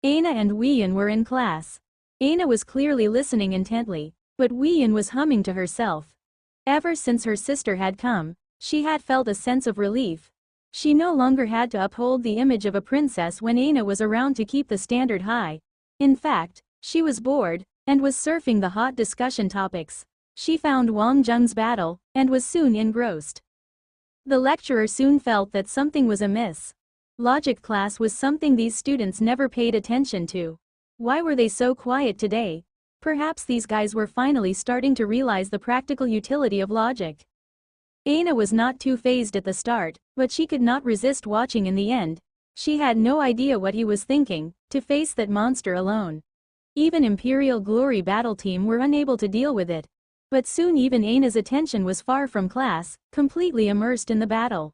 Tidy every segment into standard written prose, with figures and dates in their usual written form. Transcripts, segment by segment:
Aina and Weian were in class. Aina was clearly listening intently, but Weian was humming to herself. Ever since her sister had come, she had felt a sense of relief. She no longer had to uphold the image of a princess when Aina was around to keep the standard high. In fact, she was bored, and was surfing the hot discussion topics. She found Wang Zheng's battle, and was soon engrossed. The lecturer soon felt that something was amiss. Logic class was something these students never paid attention to. Why were they so quiet today? Perhaps these guys were finally starting to realize the practical utility of logic. Aina was not too fazed at the start, but she could not resist watching in the end. She had no idea what he was thinking, to face that monster alone. Even Imperial Glory battle team were unable to deal with it. But soon even Aina's attention was far from class, completely immersed in the battle.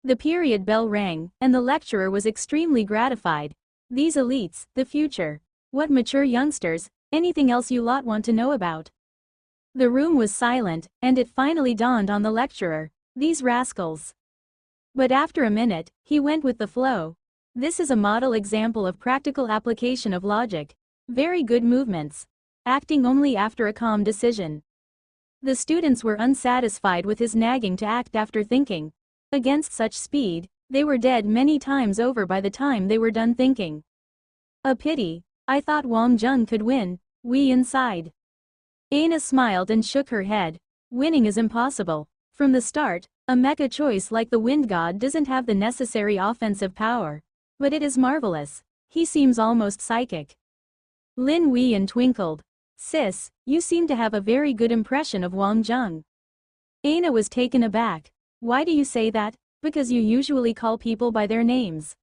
The period bell rang, and the lecturer was extremely gratified. These elites, the future. What mature youngsters, anything else you lot want to know about? The room was silent, and it finally dawned on the lecturer. These rascals. But after a minute, he went with the flow. This is a model example of practical application of logic. Very good movements. Acting only after a calm decision. The students were unsatisfied with his nagging to act after thinking. Against such speed, they were dead many times over by the time they were done thinking. A pity. I thought Wang Zheng could win. Weian sighed. Aina smiled and shook her head. Winning is impossible. From the start, a mecha choice like the Wind God doesn't have the necessary offensive power. But it is marvelous. He seems almost psychic. Lin Weian twinkled. Sis, you seem to have a very good impression of Wang Zheng. Aina was taken aback. Why do you say that? Because you usually call people by their names.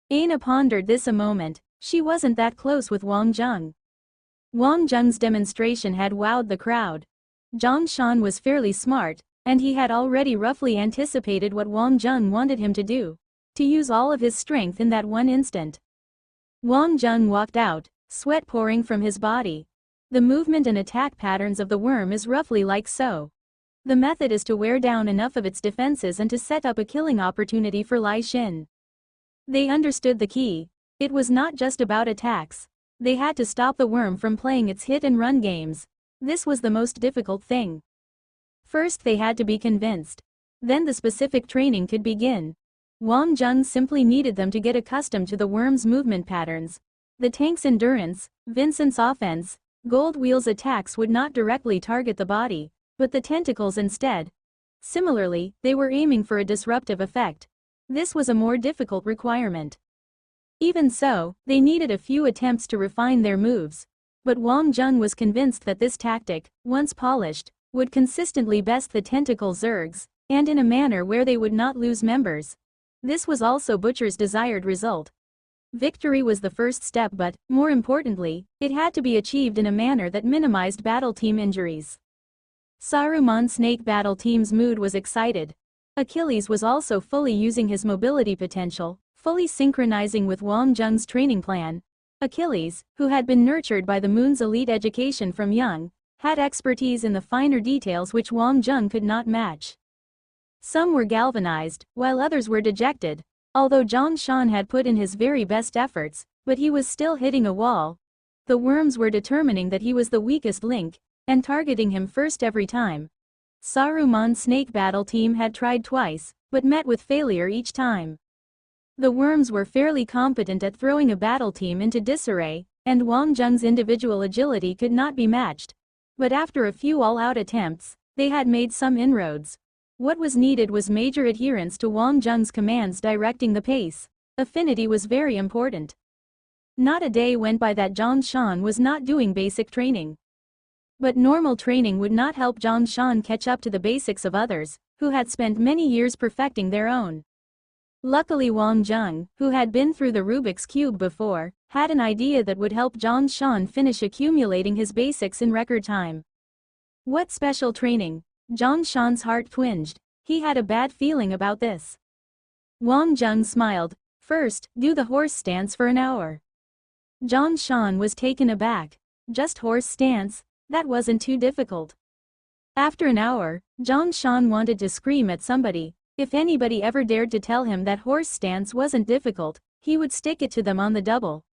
Aina pondered this a moment. She wasn't that close with Wang Zheng. Wang Zheng's demonstration had wowed the crowd. Zhang Shan was fairly smart, and he had already roughly anticipated what Wang Zheng wanted him to do. To use all of his strength in that one instant. Wang Zheng walked out, sweat pouring from his body. The movement and attack patterns of the worm is roughly like so. The method is to wear down enough of its defenses and to set up a killing opportunity for Lai Xin. They understood the key. It was not just about attacks. They had to stop the worm from playing its hit-and-run games. This was the most difficult thing. First they had to be convinced. Then the specific training could begin. Wang Zheng simply needed them to get accustomed to the worm's movement patterns. The tank's endurance, Vincent's offense, Gold Wheel's attacks would not directly target the body, but the tentacles instead. Similarly, they were aiming for a disruptive effect. This was a more difficult requirement. Even so, they needed a few attempts to refine their moves. But Wang Zheng was convinced that this tactic, once polished, would consistently best the tentacle zergs, and in a manner where they would not lose members. This was also Butcher's desired result. Victory was the first step but, more importantly, it had to be achieved in a manner that minimized battle team injuries. Saruman Snake battle team's mood was excited. Achilles was also fully using his mobility potential, fully synchronizing with Wang Zheng's training plan. Achilles, who had been nurtured by the Moon's elite education from young, had expertise in the finer details which Wang Zheng could not match. Some were galvanized, while others were dejected. Although Zhang Shan had put in his very best efforts, but he was still hitting a wall. The worms were determining that he was the weakest link, and targeting him first every time. Saruman's snake battle team had tried twice, but met with failure each time. The worms were fairly competent at throwing a battle team into disarray, and Wang Zheng's individual agility could not be matched. But after a few all-out attempts, they had made some inroads. What was needed was major adherence to Wang Zheng's commands directing the pace. Affinity was very important. Not a day went by that Zhang Shan was not doing basic training. But normal training would not help Zhang Shan catch up to the basics of others, who had spent many years perfecting their own. Luckily Wang Zheng, who had been through the Rubik's Cube before, had an idea that would help Zhang Shan finish accumulating his basics in record time. What special training? Zhang Shan's heart twinged. He had a bad feeling about this. Wang Zheng smiled. First, do the horse stance for an hour. Zhang Shan was taken aback. Just horse stance? That wasn't too difficult. After an hour, Zhang Shan wanted to scream at somebody. If anybody ever dared to tell him that horse stance wasn't difficult, he would stick it to them on the double.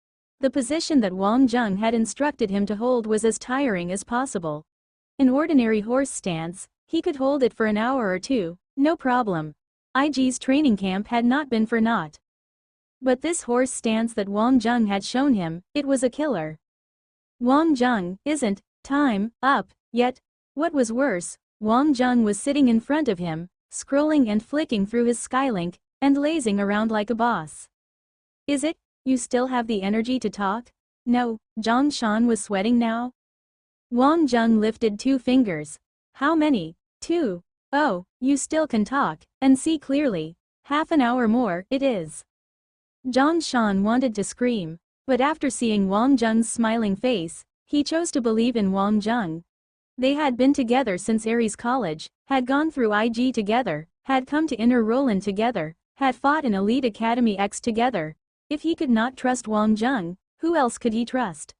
The position that Wang Zheng had instructed him to hold was as tiring as possible. An ordinary horse stance, he could hold it for an hour or two, no problem. IG's training camp had not been for naught. But this horse stance that Wang Zheng had shown him, it was a killer. Wang Zheng isn't time up yet. What was worse, Wang Zheng was sitting in front of him, scrolling and flicking through his Skylink, and lazing around like a boss. Is it, you still have the energy to talk? No, Zhang Shan was sweating now. Wang Zheng lifted 2 fingers. How many? 2. Oh, you still can talk, and see clearly. Half an hour more, it is. Zhang Shan wanted to scream, but after seeing Wang Zheng's smiling face, he chose to believe in Wang Zheng. They had been together since Aries College, had gone through IG together, had come to Inner Roland together, had fought in Elite Academy X together. If he could not trust Wang Zheng, who else could he trust?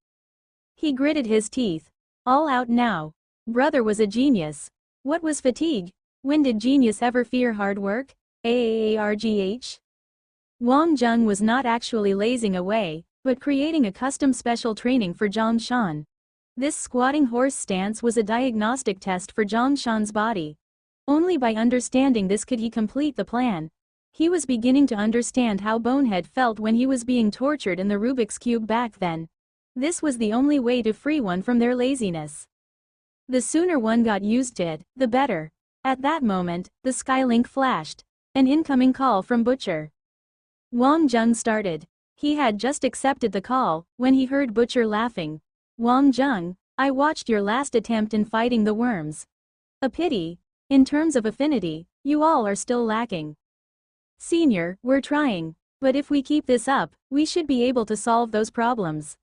He gritted his teeth. All out now. Brother was a genius. What was fatigue? When did genius ever fear hard work? AARGH? Wang Zheng was not actually lazing away, but creating a custom special training for Zhang Shan. This squatting horse stance was a diagnostic test for Zhang Shan's body. Only by understanding this could he complete the plan. He was beginning to understand how Bonehead felt when he was being tortured in the Rubik's Cube back then. This was the only way to free one from their laziness. The sooner one got used to it, the better. At that moment, the Skylink flashed. An incoming call from Butcher. Wang Zheng started. He had just accepted the call, when he heard Butcher laughing. Wang Zheng, I watched your last attempt in fighting the worms. A pity. In terms of affinity, you all are still lacking. Senior, we're trying. But if we keep this up, we should be able to solve those problems.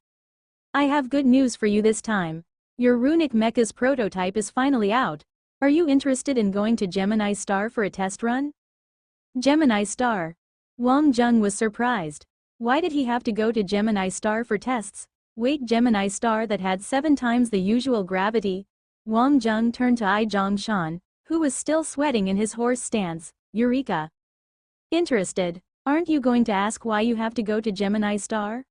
I have good news for you this time. Your runic mecha's prototype is finally out. Are you interested in going to Gemini Star for a test run? Gemini Star. Wang Zheng was surprised. Why did he have to go to Gemini Star for tests? Wait, Gemini Star that had 7 times the usual gravity? Wang Zheng turned to Zhang Shan, who was still sweating in his horse stance. Eureka. Interested. Aren't you going to ask why you have to go to Gemini Star?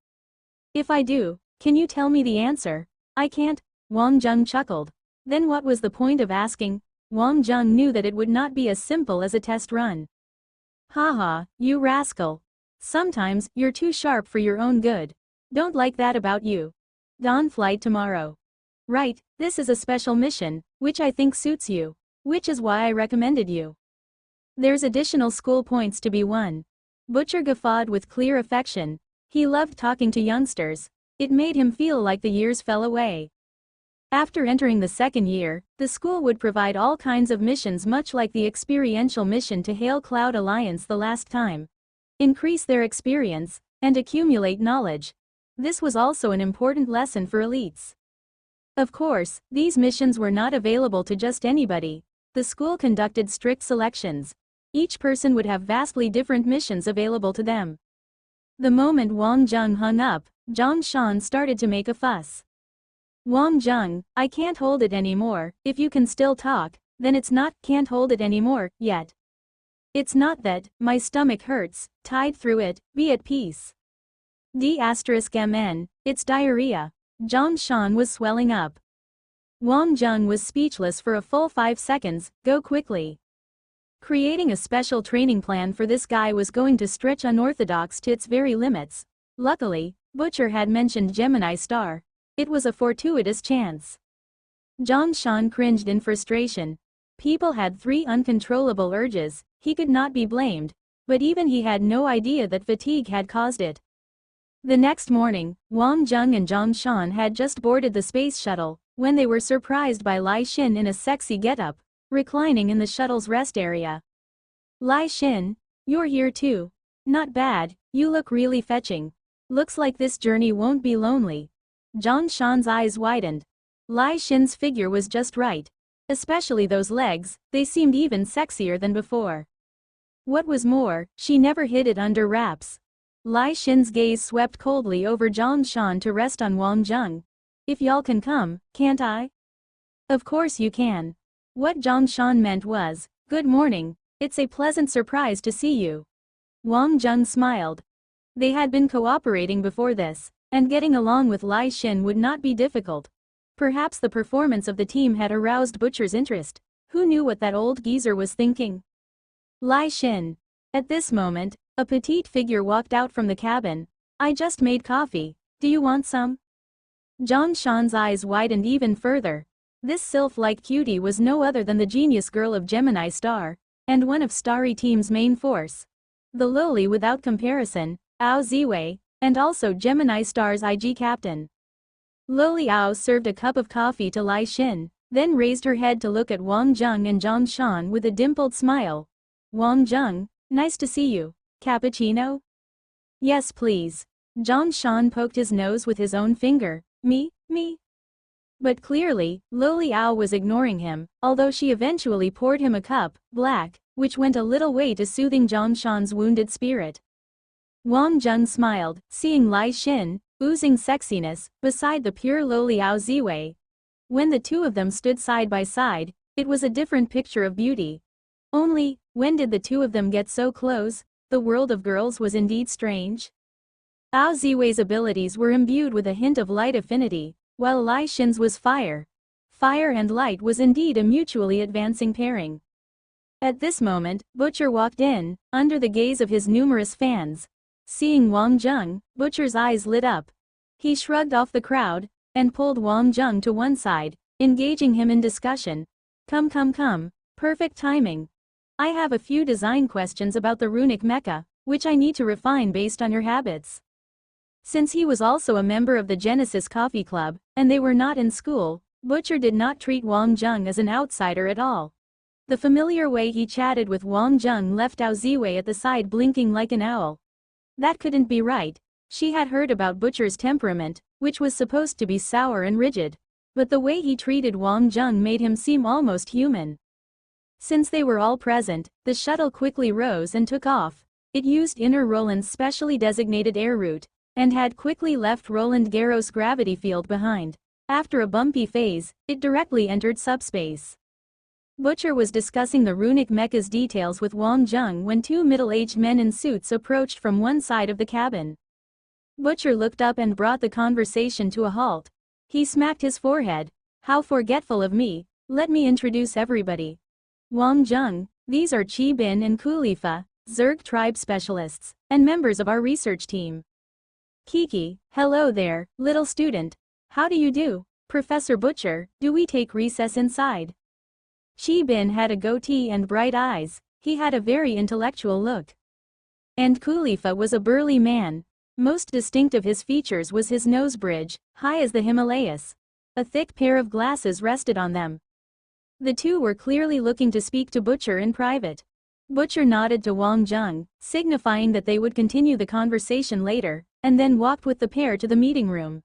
If I do, can you tell me the answer? I can't. Wang Zheng chuckled. Then what was the point of asking? Wang Zheng knew that it would not be as simple as a test run. Haha, you rascal. Sometimes, you're too sharp for your own good. Don't like that about you. Dawn flight tomorrow. Right, this is a special mission, which I think suits you. Which is why I recommended you. There's additional school points to be won. Butcher guffawed with clear affection. He loved talking to youngsters. It made him feel like the years fell away. After entering the 2nd year, the school would provide all kinds of missions much like the experiential mission to Hail Cloud Alliance the last time. Increase their experience, and accumulate knowledge. This was also an important lesson for elites. Of course, these missions were not available to just anybody. The school conducted strict selections. Each person would have vastly different missions available to them. The moment Wang Zheng hung up, Zhang Shan started to make a fuss. Wang Zheng, I can't hold it anymore. If you can still talk, then it's not can't hold it anymore yet. It's not that, my stomach hurts, tide through it, be at peace. D*MN, it's diarrhea. Zhang Shan was swelling up. Wang Zheng was speechless for a full 5 seconds, go quickly. Creating a special training plan for this guy was going to stretch unorthodox to its very limits. Luckily, Butcher had mentioned Gemini Star. It was a fortuitous chance. Zhang Shan cringed in frustration. People had 3 uncontrollable urges, he could not be blamed, but even he had no idea that fatigue had caused it. The next morning, Wang Zheng and Zhang Shan had just boarded the space shuttle, when they were surprised by Lai Xin in a sexy getup, reclining in the shuttle's rest area. Lai Xin, you're here too. Not bad, you look really fetching. Looks like this journey won't be lonely. Zhang Shan's eyes widened. Lai Xin's figure was just right. Especially those legs, they seemed even sexier than before. What was more, she never hid it under wraps. Lai Xin's gaze swept coldly over Zhang Shan to rest on Wang Zheng. If y'all can come, can't I? Of course you can. What Zhang Shan meant was, good morning, it's a pleasant surprise to see you. Wang Zheng smiled. They had been cooperating before this. and getting along with Lai Xin would not be difficult. Perhaps the performance of the team had aroused Butcher's interest. Who knew what that old geezer was thinking? Lai Xin. At this moment, a petite figure walked out from the cabin. I just made coffee, do you want some? Zhang Shan's eyes widened even further. This sylph-like cutie was no other than the genius girl of Gemini Star, and one of Starry Team's main force. The lowly without comparison, Ao Ziwei, and also Gemini Star's IG captain. Lowly Ao served a cup of coffee to Lai Xin, then raised her head to look at Wang Zheng and Zhang Shan with a dimpled smile. Wang Zheng, nice to see you. Cappuccino? Yes please. Zhang Shan poked his nose with his own finger. Me? But clearly, Lowly Ao was ignoring him, although she eventually poured him a cup, black, which went a little way to soothing Zhang Shan's wounded spirit. Wang Zheng smiled, seeing Lai Xin, oozing sexiness, beside the pure lowly Ao Ziwei. When the two of them stood side by side, it was a different picture of beauty. Only, when did the two of them get so close? The world of girls was indeed strange. Ao Ziwei's abilities were imbued with a hint of light affinity, while Lai Xin's was fire. Fire and light was indeed a mutually advancing pairing. At this moment, Butcher walked in, under the gaze of his numerous fans. Seeing Wang Zheng, Butcher's eyes lit up. He shrugged off the crowd, and pulled Wang Zheng to one side, engaging him in discussion. Come, perfect timing. I have a few design questions about the runic mecha, which I need to refine based on your habits. Since he was also a member of the Genesis Coffee Club, and they were not in school, Butcher did not treat Wang Zheng as an outsider at all. The familiar way he chatted with Wang Zheng left Ao Ziwei at the side blinking like an owl. That couldn't be right. She had heard about Butcher's temperament, which was supposed to be sour and rigid. But the way he treated Wang Zheng made him seem almost human. Since they were all present, the shuttle quickly rose and took off. It used Inner Roland's specially designated air route, and had quickly left Roland Garros' gravity field behind. After a bumpy phase, it directly entered subspace. Butcher was discussing the runic mecha's details with Wang Zheng when two middle-aged men in suits approached from one side of the cabin. Butcher looked up and brought the conversation to a halt. He smacked his forehead. How forgetful of me, let me introduce everybody. Wang Zheng, these are Qi Bin and Kulifa, Zerg tribe specialists, and members of our research team. Kiki, hello there, little student. How do you do? Professor Butcher, do we take recess inside? Qi Bin had a goatee and bright eyes. He had a very intellectual look. And Kulifa was a burly man. Most distinct of his features was his nose bridge, high as the Himalayas. A thick pair of glasses rested on them. The two were clearly looking to speak to Butcher in private. Butcher nodded to Wang Zheng, signifying that they would continue the conversation later, and then walked with the pair to the meeting room.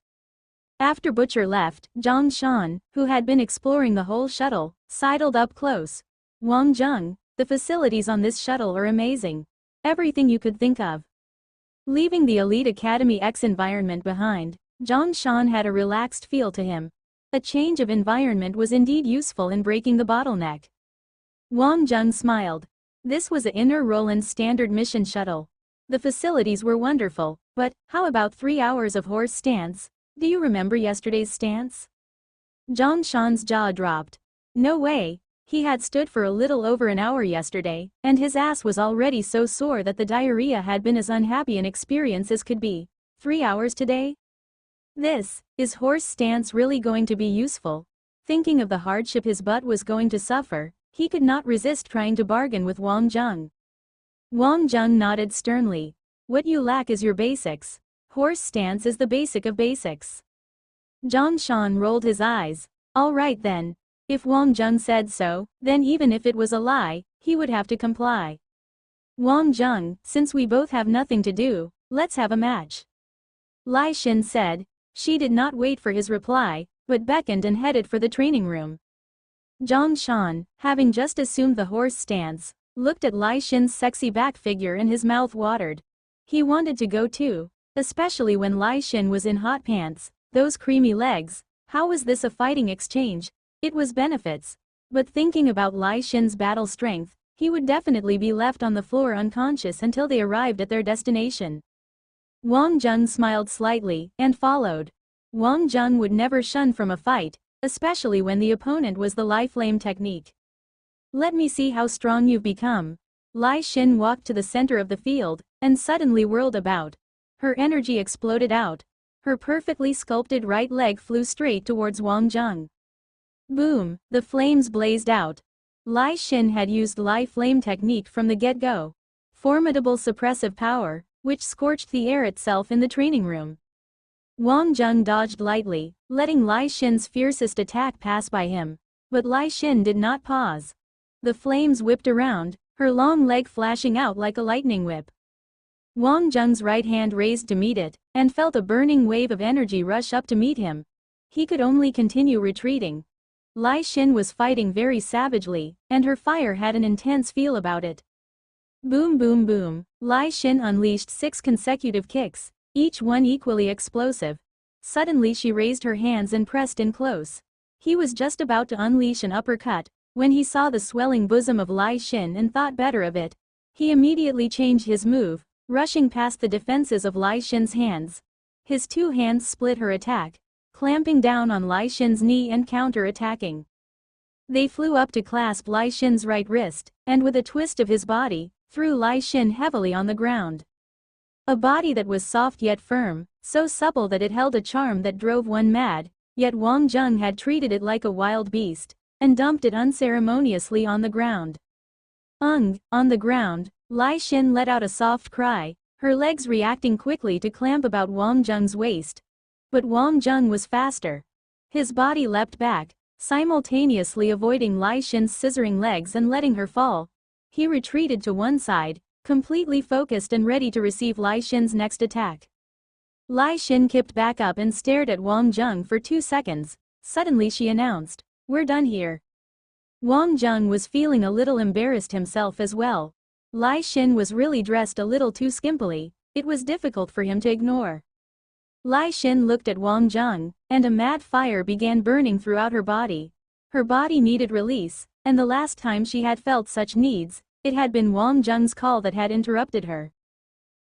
After Butcher left, Zhang Shan, who had been exploring the whole shuttle, sidled up close. Wang Zheng, the facilities on this shuttle are amazing. Everything you could think of. Leaving the Elite Academy X environment behind, Zhang Shan had a relaxed feel to him. A change of environment was indeed useful in breaking the bottleneck. Wang Zheng smiled. This was a Inner Roland standard mission shuttle. The facilities were wonderful, but how about 3 hours of horse stance? Do you remember yesterday's stance? Zhang Shan's jaw dropped. No way. He had stood for a little over an hour yesterday, and his ass was already so sore that the diarrhea had been as unhappy an experience as could be. 3 hours today? Is horse stance really going to be useful? Thinking of the hardship his butt was going to suffer, he could not resist trying to bargain with Wang Zheng. Wang Zheng nodded sternly. What you lack is your basics. Horse stance is the basic of basics. Zhang Shan rolled his eyes. All right then. If Wang Zheng said so, then even if it was a lie, he would have to comply. Wang Zheng, since we both have nothing to do, let's have a match. Lai Xin said. She did not wait for his reply, but beckoned and headed for the training room. Zhang Shan, having just assumed the horse stance, looked at Lai Xin's sexy back figure and his mouth watered. He wanted to go too, especially when Lai Xin was in hot pants, those creamy legs. How was this a fighting exchange? It was benefits. But thinking about Lai Xin's battle strength, he would definitely be left on the floor unconscious until they arrived at their destination. Wang Jung smiled slightly and followed. Wang Jung would never shun from a fight, especially when the opponent was the Life Flame technique. Let me see how strong you've become. Lai Xin walked to the center of the field and suddenly whirled about. Her energy exploded out. Her perfectly sculpted right leg flew straight towards Wang Jung. Boom, the flames blazed out. Lai Xin had used Life Flame technique from the get-go. Formidable suppressive power, which scorched the air itself in the training room. Wang Jung dodged lightly, letting Lai Xin's fiercest attack pass by him. But Lai Xin did not pause. The flames whipped around, her long leg flashing out like a lightning whip. Wang Jung's right hand raised to meet it, and felt a burning wave of energy rush up to meet him. He could only continue retreating. Lai Xin was fighting very savagely, and her fire had an intense feel about it. Boom boom boom, Lai Xin unleashed 6 consecutive kicks, each one equally explosive. Suddenly she raised her hands and pressed in close. He was just about to unleash an uppercut, when he saw the swelling bosom of Lai Xin and thought better of it. He immediately changed his move, rushing past the defenses of Lai Xin's hands. His 2 hands split her attack, clamping down on Lai Xin's knee and counter-attacking. They flew up to clasp Lai Xin's right wrist, and with a twist of his body, threw Lai Xin heavily on the ground. A body that was soft yet firm, so supple that it held a charm that drove one mad, yet Wang Jung had treated it like a wild beast, and dumped it unceremoniously on the ground. On the ground, Lai Xin let out a soft cry, her legs reacting quickly to clamp about Wang Jung's waist. But Wang Jung was faster. His body leapt back, simultaneously avoiding Lai Xin's scissoring legs and letting her fall. He retreated to one side, completely focused and ready to receive Lai Xin's next attack. Lai Xin kipped back up and stared at Wang Jung for 2 seconds. Suddenly she announced, "We're done here." Wang Jung was feeling a little embarrassed himself as well. Lai Xin was really dressed a little too skimpily, it was difficult for him to ignore. Lai Xin looked at Wang Jung, and a mad fire began burning throughout her body. Her body needed release, and the last time she had felt such needs, it had been Wang Jung's call that had interrupted her.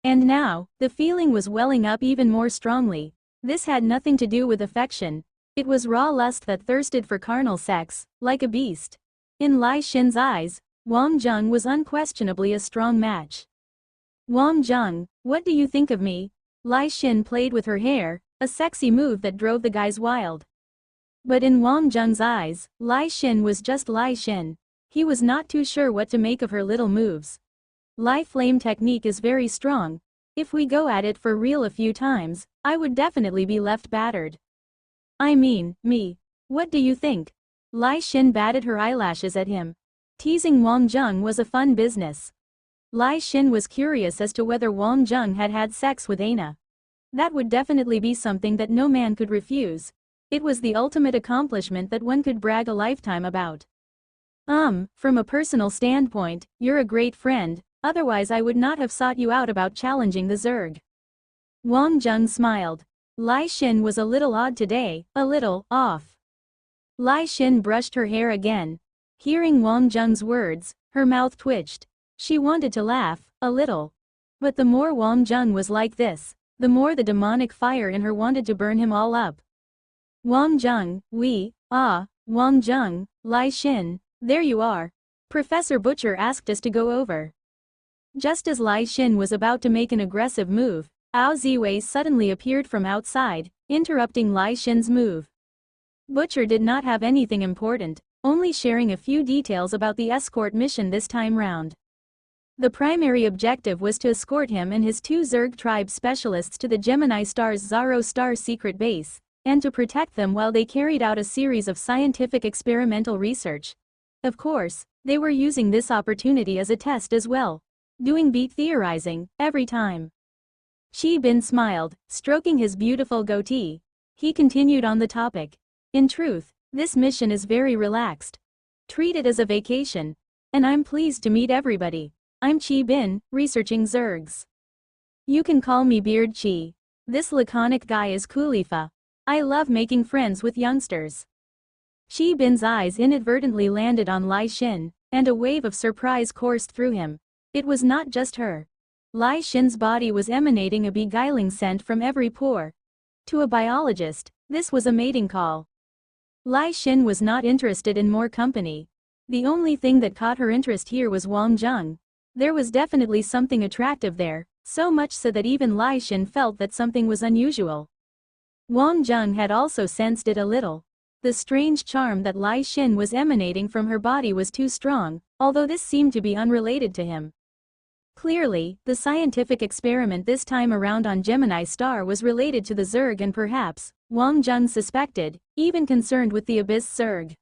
And now, the feeling was welling up even more strongly. This had nothing to do with affection. It was raw lust that thirsted for carnal sex, like a beast. In Lai Xin's eyes, Wang Jung was unquestionably a strong match. "Wang Jung, what do you think of me?" Lai Xin played with her hair, a sexy move that drove the guys wild. But in Wang Jung's eyes, Lai Xin was just Lai Xin. He was not too sure what to make of her little moves. Life Flame technique is very strong. If we go at it for real a few times, I would definitely be left battered. I mean, me. What do you think? Lai Xin batted her eyelashes at him. Teasing Wang Jung was a fun business. Lai Xin was curious as to whether Wang Jung had had sex with Aina. That would definitely be something that no man could refuse. It was the ultimate accomplishment that one could brag a lifetime about. From a personal standpoint, you're a great friend, otherwise I would not have sought you out about challenging the Zerg. Wang Jung smiled. Lai Xin was a little odd today, a little off. Lai Xin brushed her hair again. Hearing Wang Jung's words, her mouth twitched. She wanted to laugh, a little. But the more Wang Jung was like this, the more the demonic fire in her wanted to burn him all up. Wang Jung, Wang Jung, Lai Xin, there you are. Professor Butcher asked us to go over. Just as Lai Xin was about to make an aggressive move, Ao Ziwei suddenly appeared from outside, interrupting Lai Xin's move. Butcher did not have anything important, only sharing a few details about the escort mission this time round. The primary objective was to escort him and his 2 Zerg tribe specialists to the Gemini Star's Zaro Star secret base, and to protect them while they carried out a series of scientific experimental research. Of course, they were using this opportunity as a test as well. Doing beat theorizing, every time. Qi Bin smiled, stroking his beautiful goatee. He continued on the topic. In truth, this mission is very relaxed. Treat it as a vacation. And I'm pleased to meet everybody. I'm Qi Bin, researching Zergs. You can call me Beard Qi. This laconic guy is Kulifa. I love making friends with youngsters. Qi Bin's eyes inadvertently landed on Lai Xin, and a wave of surprise coursed through him. It was not just her. Lai Shin's body was emanating a beguiling scent from every pore. To a biologist, this was a mating call. Lai Shin was not interested in more company. The only thing that caught her interest here was Wang Zheng. There was definitely something attractive there, so much so that even Lai Shin felt that something was unusual. Wang Zheng had also sensed it a little. The strange charm that Lai Shin was emanating from her body was too strong, although this seemed to be unrelated to him. Clearly, the scientific experiment this time around on Gemini Star was related to the Zerg, and perhaps, Wang Zheng suspected, even concerned with the Abyss Zerg.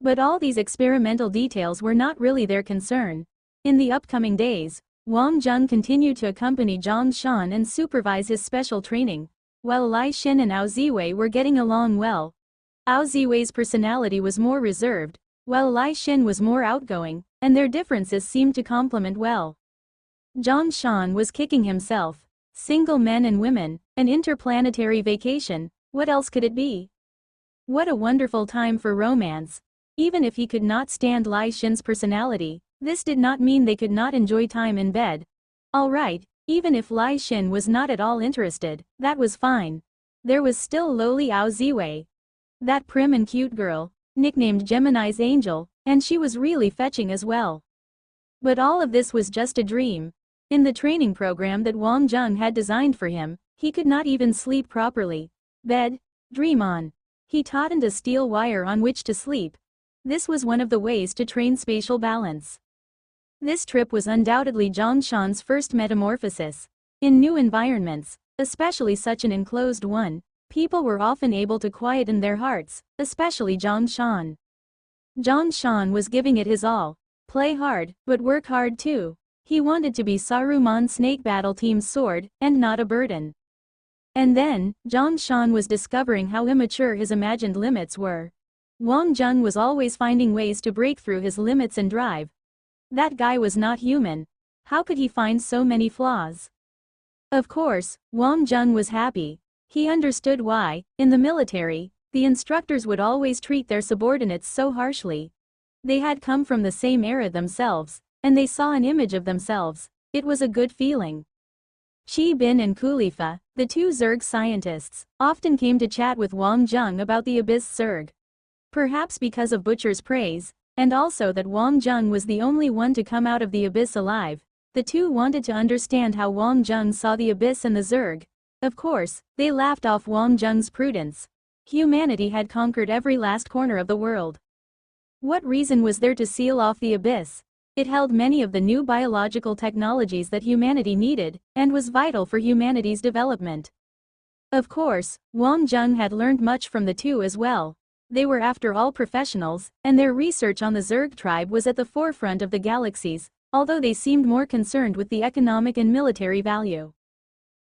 But all these experimental details were not really their concern. In the upcoming days, Wang Zheng continued to accompany Zhang Shan and supervise his special training, while Lai Shin and Ao Ziwei were getting along well. Ao Ziwei's personality was more reserved, while Lai Shin was more outgoing, and their differences seemed to complement well. Zhang Shan was kicking himself. Single men and women, an interplanetary vacation, what else could it be? What a wonderful time for romance. Even if he could not stand Lai Shin's personality, this did not mean they could not enjoy time in bed. Alright, even if Lai Shin was not at all interested, that was fine. There was still lowly Ao Ziwei. That prim and cute girl, nicknamed Gemini's Angel, and she was really fetching as well. But all of this was just a dream. In the training program that Wang Zheng had designed for him, he could not even sleep properly. Bed, dream on. He tautened a steel wire on which to sleep. This was one of the ways to train spatial balance. This trip was undoubtedly Zhang Shan's first metamorphosis. In new environments, especially such an enclosed one, people were often able to quieten their hearts, especially Zhang Shan. Zhang Shan was giving it his all. Play hard, but work hard too. He wanted to be Saruman Snake Battle Team's sword, and not a burden. And then, Zhang Shan was discovering how immature his imagined limits were. Wang Zheng was always finding ways to break through his limits and drive. That guy was not human. How could he find so many flaws? Of course, Wang Zheng was happy. He understood why, in the military, the instructors would always treat their subordinates so harshly. They had come from the same era themselves, and they saw an image of themselves. It was a good feeling. Qi Bin and Kulifa, the two Zerg scientists, often came to chat with Wang Zheng about the Abyss Zerg. Perhaps because of Butcher's praise, and also that Wang Zheng was the only one to come out of the Abyss alive, the two wanted to understand how Wang Zheng saw the Abyss and the Zerg. Of course, they laughed off Wang Zheng's prudence. Humanity had conquered every last corner of the world. What reason was there to seal off the Abyss? It held many of the new biological technologies that humanity needed, and was vital for humanity's development. Of course, Wang Zheng had learned much from the two as well. They were after all professionals, and their research on the Zerg tribe was at the forefront of the galaxies, although they seemed more concerned with the economic and military value.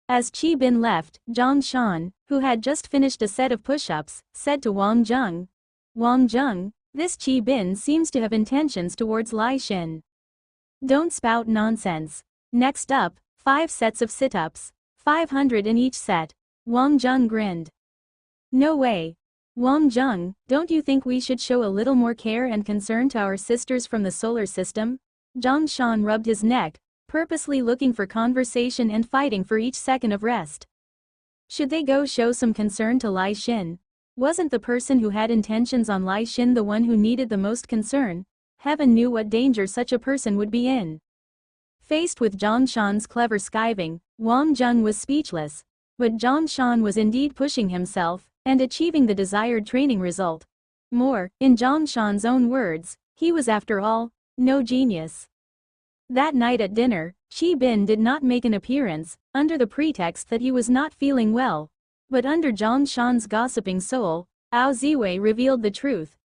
As Qi Bin left, Zhang Shan, who had just finished a set of push-ups, said to Wang Zheng, "Wang Zheng, this Qi Bin seems to have intentions towards Lai Shin. Don't spout nonsense. Next up, 5 sets of sit-ups, 500 in each set." Wang Zheng grinned. "No way. Wang Zheng, don't you think we should show a little more care and concern to our sisters from the solar system?" Zhang Shan rubbed his neck, purposely looking for conversation and fighting for each second of rest. Should they go show some concern to Lai Shin? Wasn't the person who had intentions on Lai Shin the one who needed the most concern? Heaven knew what danger such a person would be in. Faced with Zhang Shan's clever skiving, Wang Zheng was speechless. But Zhang Shan was indeed pushing himself, and achieving the desired training result. More, in Zhang Shan's own words, he was after all, no genius. That night at dinner, Qi Bin did not make an appearance, under the pretext that he was not feeling well. But under Zhang Shan's gossiping soul, Ao Ziwei revealed the truth.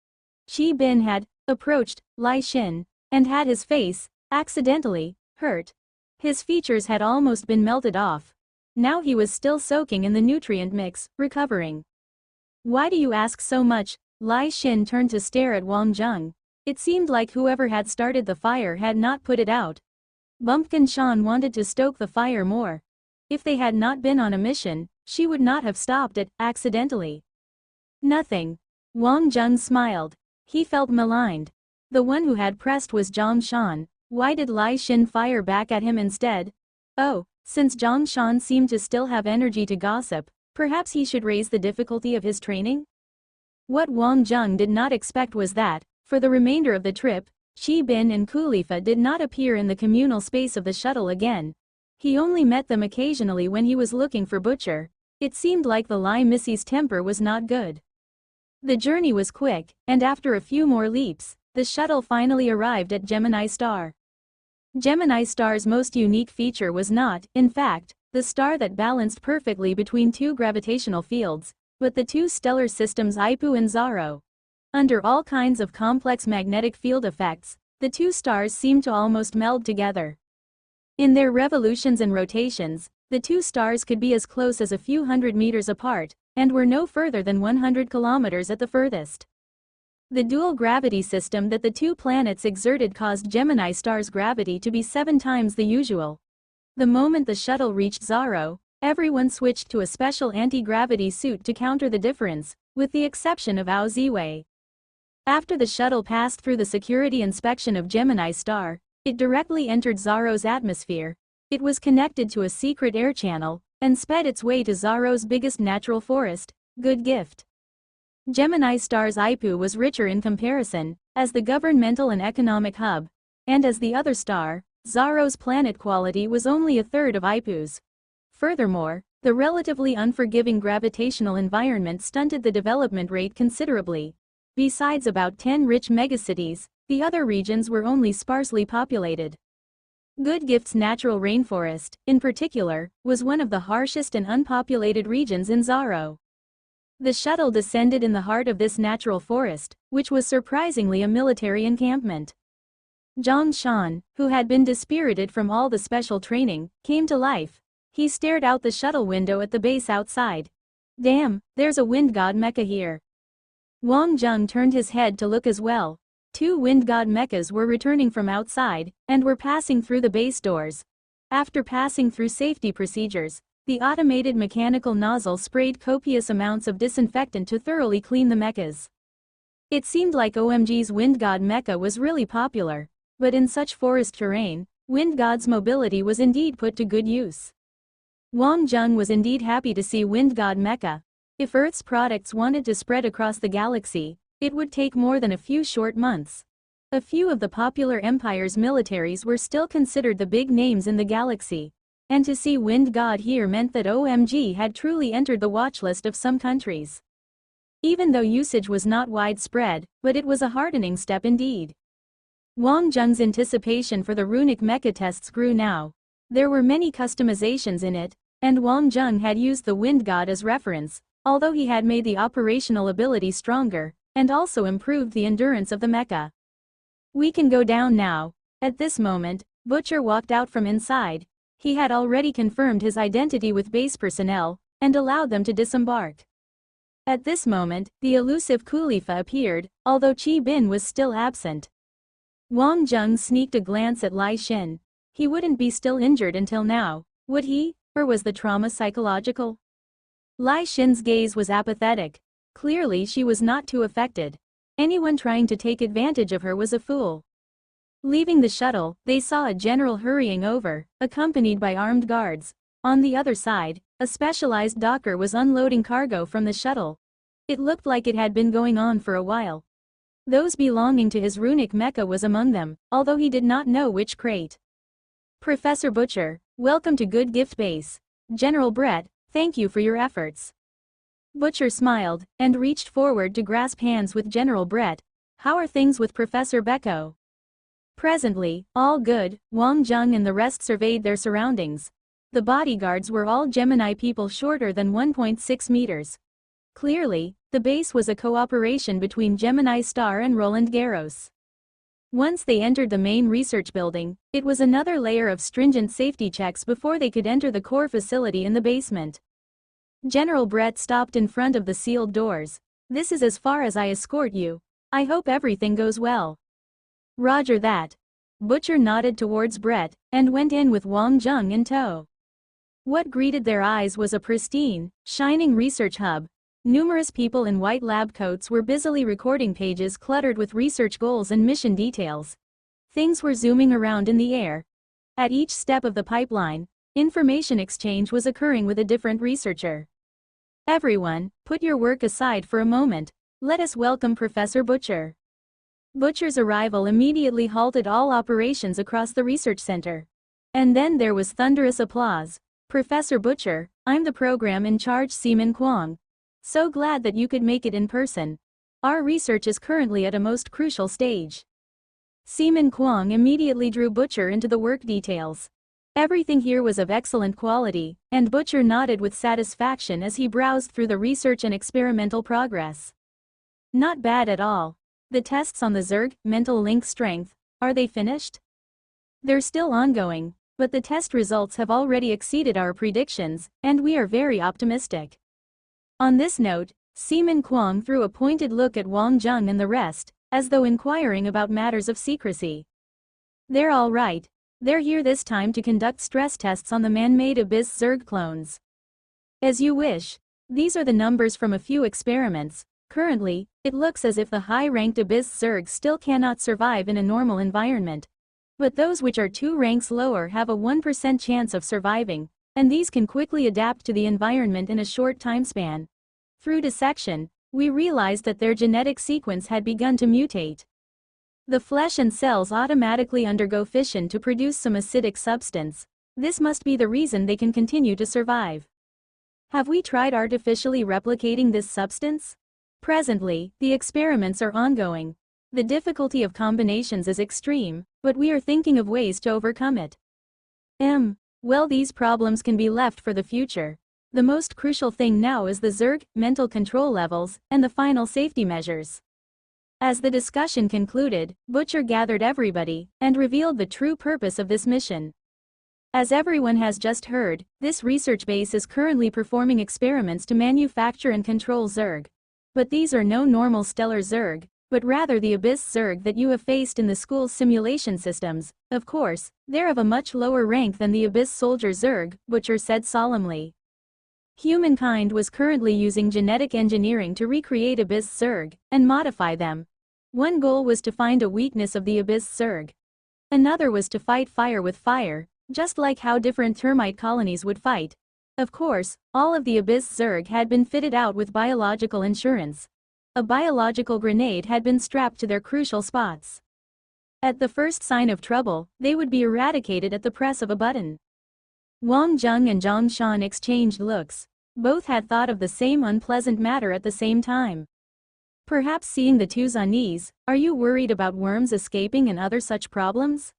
Qi Bin had approached Lai Shin, and had his face, accidentally, hurt. His features had almost been melted off. Now he was still soaking in the nutrient mix, recovering. "Why do you ask so much?" Lai Shin turned to stare at Wang Zheng. It seemed like whoever had started the fire had not put it out. Bumpkin Shan wanted to stoke the fire more. If they had not been on a mission, she would not have stopped it, accidentally. "Nothing." Wang Zheng smiled. He felt maligned. The one who had pressed was Zhang Shan. Why did Lai Shin fire back at him instead? Oh, since Zhang Shan seemed to still have energy to gossip, perhaps he should raise the difficulty of his training? What Wang Zheng did not expect was that, for the remainder of the trip, Qi Bin and Kulifa did not appear in the communal space of the shuttle again. He only met them occasionally when he was looking for Butcher. It seemed like the Lai Missy's temper was not good. The journey was quick, and after a few more leaps, the shuttle finally arrived at Gemini Star. Gemini Star's most unique feature was not, in fact, the star that balanced perfectly between two gravitational fields, but the two stellar systems Ipu and Zaro. Under all kinds of complex magnetic field effects, the two stars seemed to almost meld together. In their revolutions and rotations, the two stars could be as close as a few hundred meters apart, and were no further than 100 kilometers at the furthest. The dual gravity system that the two planets exerted caused Gemini Star's gravity to be 7 times the usual. The moment the shuttle reached Zaro, everyone switched to a special anti-gravity suit to counter the difference, with the exception of Ao Ziwei. After the shuttle passed through the security inspection of Gemini Star, it directly entered Zaro's atmosphere. It was connected to a secret air channel, and sped its way to Zaro's biggest natural forest, Good Gift. Gemini Star's Ipu was richer in comparison, as the governmental and economic hub, and as the other star, Zaro's planet quality was only a third of Ipu's. Furthermore, the relatively unforgiving gravitational environment stunted the development rate considerably. Besides about 10 rich megacities, the other regions were only sparsely populated. Good Gift's natural rainforest, in particular, was one of the harshest and unpopulated regions in Zaro. The shuttle descended in the heart of this natural forest, which was surprisingly a military encampment. Zhang Shan, who had been dispirited from all the special training, came to life. He stared out the shuttle window at the base outside. Damn, there's a wind god mecha here. Wang Zheng turned his head to look as well. 2 wind god mechas were returning from outside, and were passing through the base doors. After passing through safety procedures, the automated mechanical nozzle sprayed copious amounts of disinfectant to thoroughly clean the mechas. It seemed like OMG's wind god mecha was really popular, but in such forest terrain, wind god's mobility was indeed put to good use. Wang Zheng was indeed happy to see wind god mecha. If Earth's products wanted to spread across the galaxy, it would take more than a few short months. A few of the popular empire's militaries were still considered the big names in the galaxy, and to see Wind God here meant that OMG had truly entered the watchlist of some countries. Even though usage was not widespread, but it was a heartening step indeed. Wang Zheng's anticipation for the runic mecha tests grew now. There were many customizations in it, and Wang Zheng had used the Wind God as reference, although he had made the operational ability stronger, and also improved the endurance of the mecha. We can go down now. At this moment, Butcher walked out from inside. He had already confirmed his identity with base personnel, and allowed them to disembark. At this moment, the elusive Kulifa appeared, although Qi Bin was still absent. Wang Zheng sneaked a glance at Lai Xin. He wouldn't be still injured until now, would he, or was the trauma psychological? Lai Xin's gaze was apathetic. Clearly she was not too affected. Anyone trying to take advantage of her was a fool. Leaving the shuttle, they saw a general hurrying over, accompanied by armed guards. On the other side, a specialized docker was unloading cargo from the shuttle. It looked like it had been going on for a while. Those belonging to his runic mecha was among them, although he did not know which crate. Professor Butcher, welcome to Good Gift Base. General Brett, thank you for your efforts. Butcher smiled, and reached forward to grasp hands with General Brett. How are things with Professor Beko? Presently, all good. Wang Zheng and the rest surveyed their surroundings. The bodyguards were all Gemini people shorter than 1.6 meters. Clearly, the base was a cooperation between Gemini Star and Roland Garros. Once they entered the main research building, it was another layer of stringent safety checks before they could enter the core facility in the basement. General Brett stopped in front of the sealed doors. This is as far as I escort you. I hope everything goes well. Roger that. Butcher nodded towards Brett, and went in with Wang Zheng in tow. What greeted their eyes was a pristine, shining research hub. Numerous people in white lab coats were busily recording pages cluttered with research goals and mission details. Things were zooming around in the air. At each step of the pipeline, Information exchange was occurring with a different researcher. Everyone, put your work aside for a moment. Let us welcome Professor Butcher. Butcher's arrival immediately halted all operations across the research center. And then there was thunderous applause. Professor Butcher, I'm the program in charge, Seaman Kwong. So glad that you could make it in person. Our research is currently at a most crucial stage. Seaman Kwong immediately drew Butcher into the work details. Everything here was of excellent quality, and Butcher nodded with satisfaction as he browsed through the research and experimental progress. Not bad at all. The tests on the Zerg, mental link strength, are they finished? They're still ongoing, but the test results have already exceeded our predictions, and we are very optimistic. On this note, Seaman Kwong threw a pointed look at Wang Zheng and the rest, as though inquiring about matters of secrecy. They're all right. They're here this time to conduct stress tests on the man-made Abyss Zerg clones. As you wish. These are the numbers from a few experiments. Currently, it looks as if the high-ranked Abyss Zerg still cannot survive in a normal environment. But those which are 2 ranks lower have a 1% chance of surviving, and these can quickly adapt to the environment in a short time span. Through dissection, we realized that their genetic sequence had begun to mutate. The flesh and cells automatically undergo fission to produce some acidic substance. This must be the reason they can continue to survive. Have we tried artificially replicating this substance? Presently, the experiments are ongoing. The difficulty of combinations is extreme, but we are thinking of ways to overcome it. Well, these problems can be left for the future. The most crucial thing now is the Zerg, mental control levels, and the final safety measures. As the discussion concluded, Butcher gathered everybody, and revealed the true purpose of this mission. As everyone has just heard, this research base is currently performing experiments to manufacture and control Zerg. But these are no normal stellar Zerg, but rather the Abyss Zerg that you have faced in the school's simulation systems. Of course, they're of a much lower rank than the Abyss Soldier Zerg, Butcher said solemnly. Humankind was currently using genetic engineering to recreate Abyss Zerg, and modify them. One goal was to find a weakness of the Abyss Zerg. Another was to fight fire with fire, just like how different termite colonies would fight. Of course, all of the Abyss Zerg had been fitted out with biological insurance. A biological grenade had been strapped to their crucial spots. At the first sign of trouble, they would be eradicated at the press of a button. Wang Zheng and Zhang Shan exchanged looks. Both had thought of the same unpleasant matter at the same time. Perhaps seeing the twos on knees, are you worried about worms escaping and other such problems?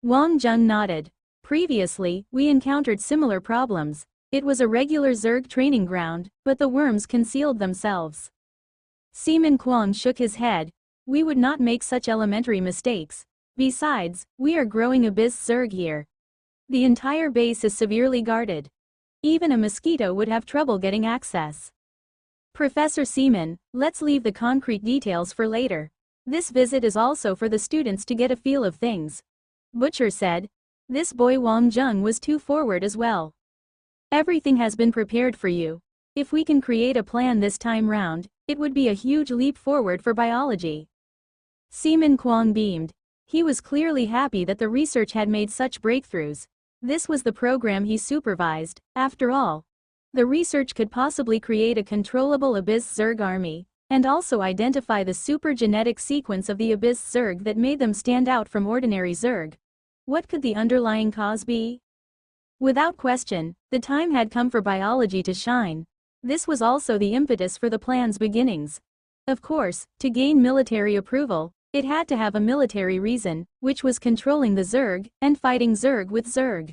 Wang Zheng nodded. Previously, we encountered similar problems. It was a regular Zerg training ground, but the worms concealed themselves. Seaman Kwong shook his head. We would not make such elementary mistakes. Besides, we are growing Abyss Zerg here. The entire base is severely guarded. Even a mosquito would have trouble getting access. Professor Seaman, let's leave the concrete details for later. This visit is also for the students to get a feel of things. Butcher said. This boy Wang Zheng was too forward as well. Everything has been prepared for you. If we can create a plan this time round, it would be a huge leap forward for biology. Seaman Kwong beamed. He was clearly happy that the research had made such breakthroughs. This was the program he supervised, after all. The research could possibly create a controllable Abyss Zerg army, and also identify the super genetic sequence of the Abyss Zerg that made them stand out from ordinary Zerg. What could the underlying cause be? Without question, the time had come for biology to shine. This was also the impetus for the plan's beginnings. Of course, to gain military approval, it had to have a military reason, which was controlling the Zerg, and fighting Zerg with Zerg.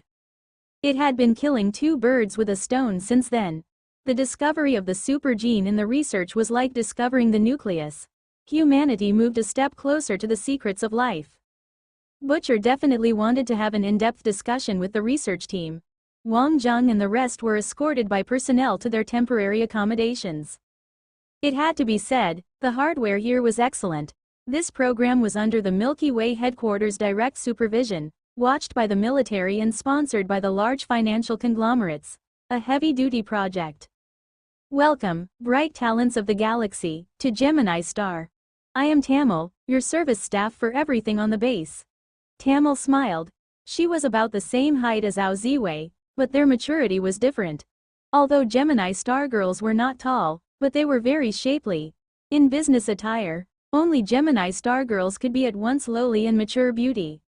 It had been killing 2 birds with a stone since then. The discovery of the super gene in the research was like discovering the nucleus. Humanity moved a step closer to the secrets of life. Butcher definitely wanted to have an in-depth discussion with the research team. Wang Zheng and the rest were escorted by personnel to their temporary accommodations. It had to be said, the hardware here was excellent. This program was under the Milky Way headquarters' direct supervision, watched by the military and sponsored by the large financial conglomerates. A heavy-duty project. Welcome, bright talents of the galaxy, to Gemini Star. I am Tamil, your service staff for everything on the base. Tamil smiled. She was about the same height as Ao Ziwei, But their maturity was different. Although Gemini Star girls were not tall, but they were very shapely. In business attire, only Gemini Star girls could be at once lowly and mature beauty.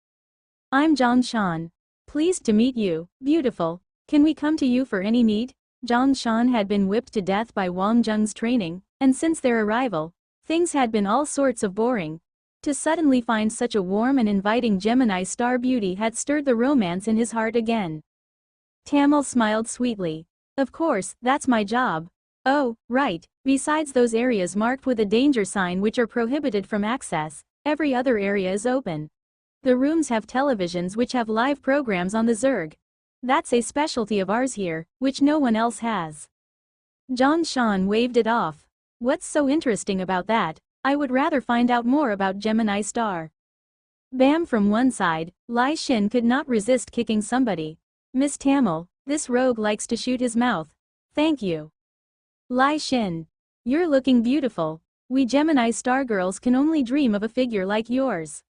I'm Zhang Shan. Pleased to meet you, beautiful. Can we come to you for any need? Zhang Shan had been whipped to death by Wang Zheng's training, and since their arrival, things had been all sorts of boring. To suddenly find such a warm and inviting Gemini Star beauty had stirred the romance in his heart again. Tamil smiled sweetly. Of course, that's my job. Oh, right, besides those areas marked with a danger sign which are prohibited from access, every other area is open. The rooms have televisions which have live programs on the Zerg. That's a specialty of ours here, which no one else has. Zhang Shan waved it off. What's so interesting about that? I would rather find out more about Gemini Star. Bam! From one side, Lai Xin could not resist kicking somebody. Miss Tamil, this rogue likes to shoot his mouth. Thank you. Lai Xin. You're looking beautiful. We Gemini Star girls can only dream of a figure like yours.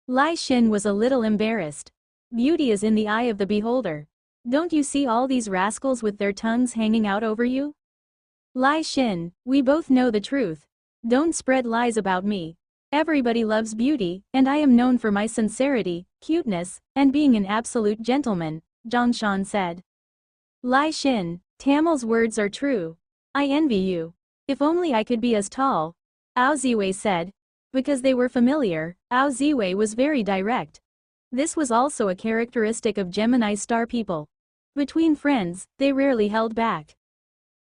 Lai Xin was a little embarrassed. Beauty is in the eye of the beholder. Don't you see all these rascals with their tongues hanging out over you? Lai Xin, we both know the truth. Don't spread lies about me. Everybody loves beauty, and I am known for my sincerity, cuteness, and being an absolute gentleman, Zhang Shan said. Lai Xin, Tamil's words are true. I envy you. If only I could be as tall. Ao Ziwei said. Because they were familiar, Ao Ziwei was very direct. This was also a characteristic of Gemini Star people. Between friends, they rarely held back.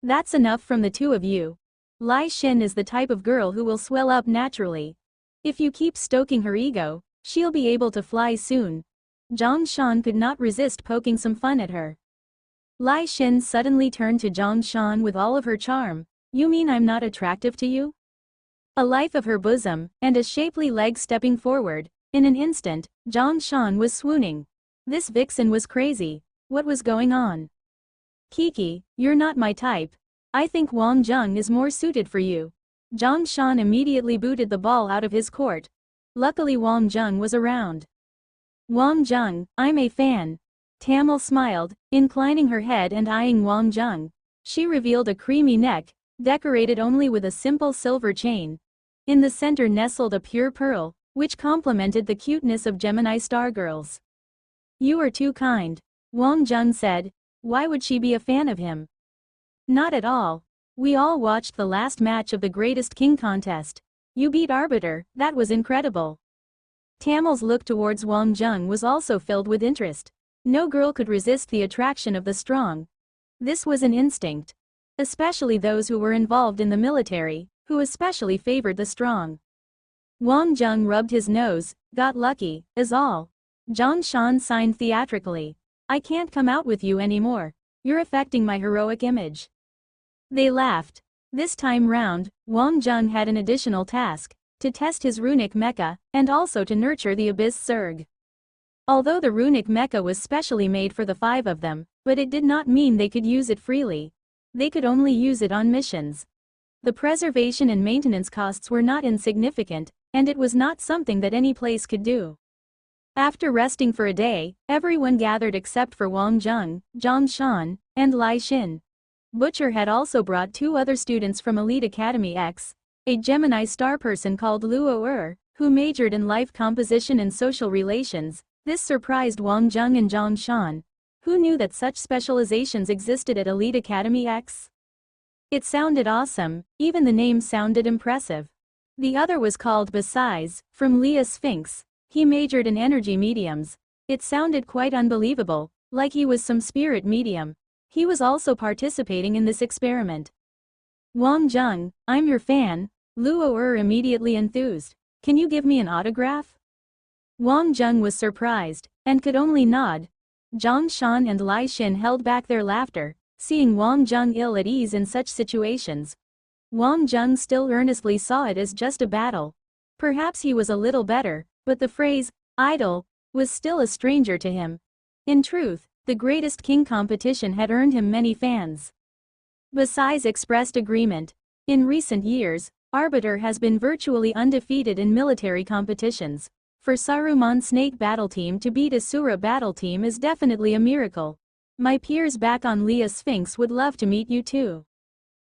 That's enough from the two of you. Lai Xin is the type of girl who will swell up naturally. If you keep stoking her ego, she'll be able to fly soon. Zhang Shan could not resist poking some fun at her. Lai Xin suddenly turned to Zhang Shan with all of her charm. You mean I'm not attractive to you? A life of her bosom, and a shapely leg stepping forward. In an instant, Zhang Shan was swooning. This vixen was crazy. What was going on? Kiki, you're not my type. I think Wang Zheng is more suited for you. Zhang Shan immediately booted the ball out of his court. Luckily Wang Zheng was around. Wang Zheng, I'm a fan. Tamil smiled, inclining her head and eyeing Wang Zheng. She revealed a creamy neck, decorated only with a simple silver chain. In the center nestled a pure pearl, which complemented the cuteness of Gemini Star girls. You are too kind. Wang Zheng said. Why would she be a fan of him? Not at all. We all watched the last match of the Greatest King contest. You beat Arbiter, that was incredible. Tamil's look towards Wang Zheng was also filled with interest. No girl could resist the attraction of the strong. This was an instinct. Especially those who were involved in the military, who especially favored the strong. Wang Zheng rubbed his nose, got lucky, is all. Zhang Shan signed theatrically. I can't come out with you anymore. You're affecting my heroic image. They laughed. This time round, Wang Zheng had an additional task, to test his runic mecha, and also to nurture the Abyss Zerg. Although the runic mecha was specially made for the 5 of them, but it did not mean they could use it freely. They could only use it on missions. The preservation and maintenance costs were not insignificant, and it was not something that any place could do. After resting for a day, everyone gathered except for Wang Zheng, Zhang Shan, and Lai Xin. Butcher had also brought 2 other students from Elite Academy X, a Gemini Star person called Luo who majored in life composition and social relations. This surprised Wang Zheng and Zhang Shan. Who knew that such specializations existed at Elite Academy X? It sounded awesome, even the name sounded impressive. The other was called Besides, from Leah Sphinx. He majored in energy mediums. It sounded quite unbelievable, like he was some spirit medium. He was also participating in this experiment. Wang Zheng, I'm your fan. Luo immediately enthused. Can you give me an autograph? Wang Zheng was surprised, and could only nod. Zhang Shan and Lai Xin held back their laughter, seeing Wang Zheng ill at ease in such situations. Wang Zheng still earnestly saw it as just a battle. Perhaps he was a little better, but the phrase, idol, was still a stranger to him. In truth, the Greatest King competition had earned him many fans. Besides expressed agreement. In recent years, Arbiter has been virtually undefeated in military competitions. For Saruman Snake Battle Team to beat Asura Battle Team is definitely a miracle. My peers back on Leah Sphinx would love to meet you too.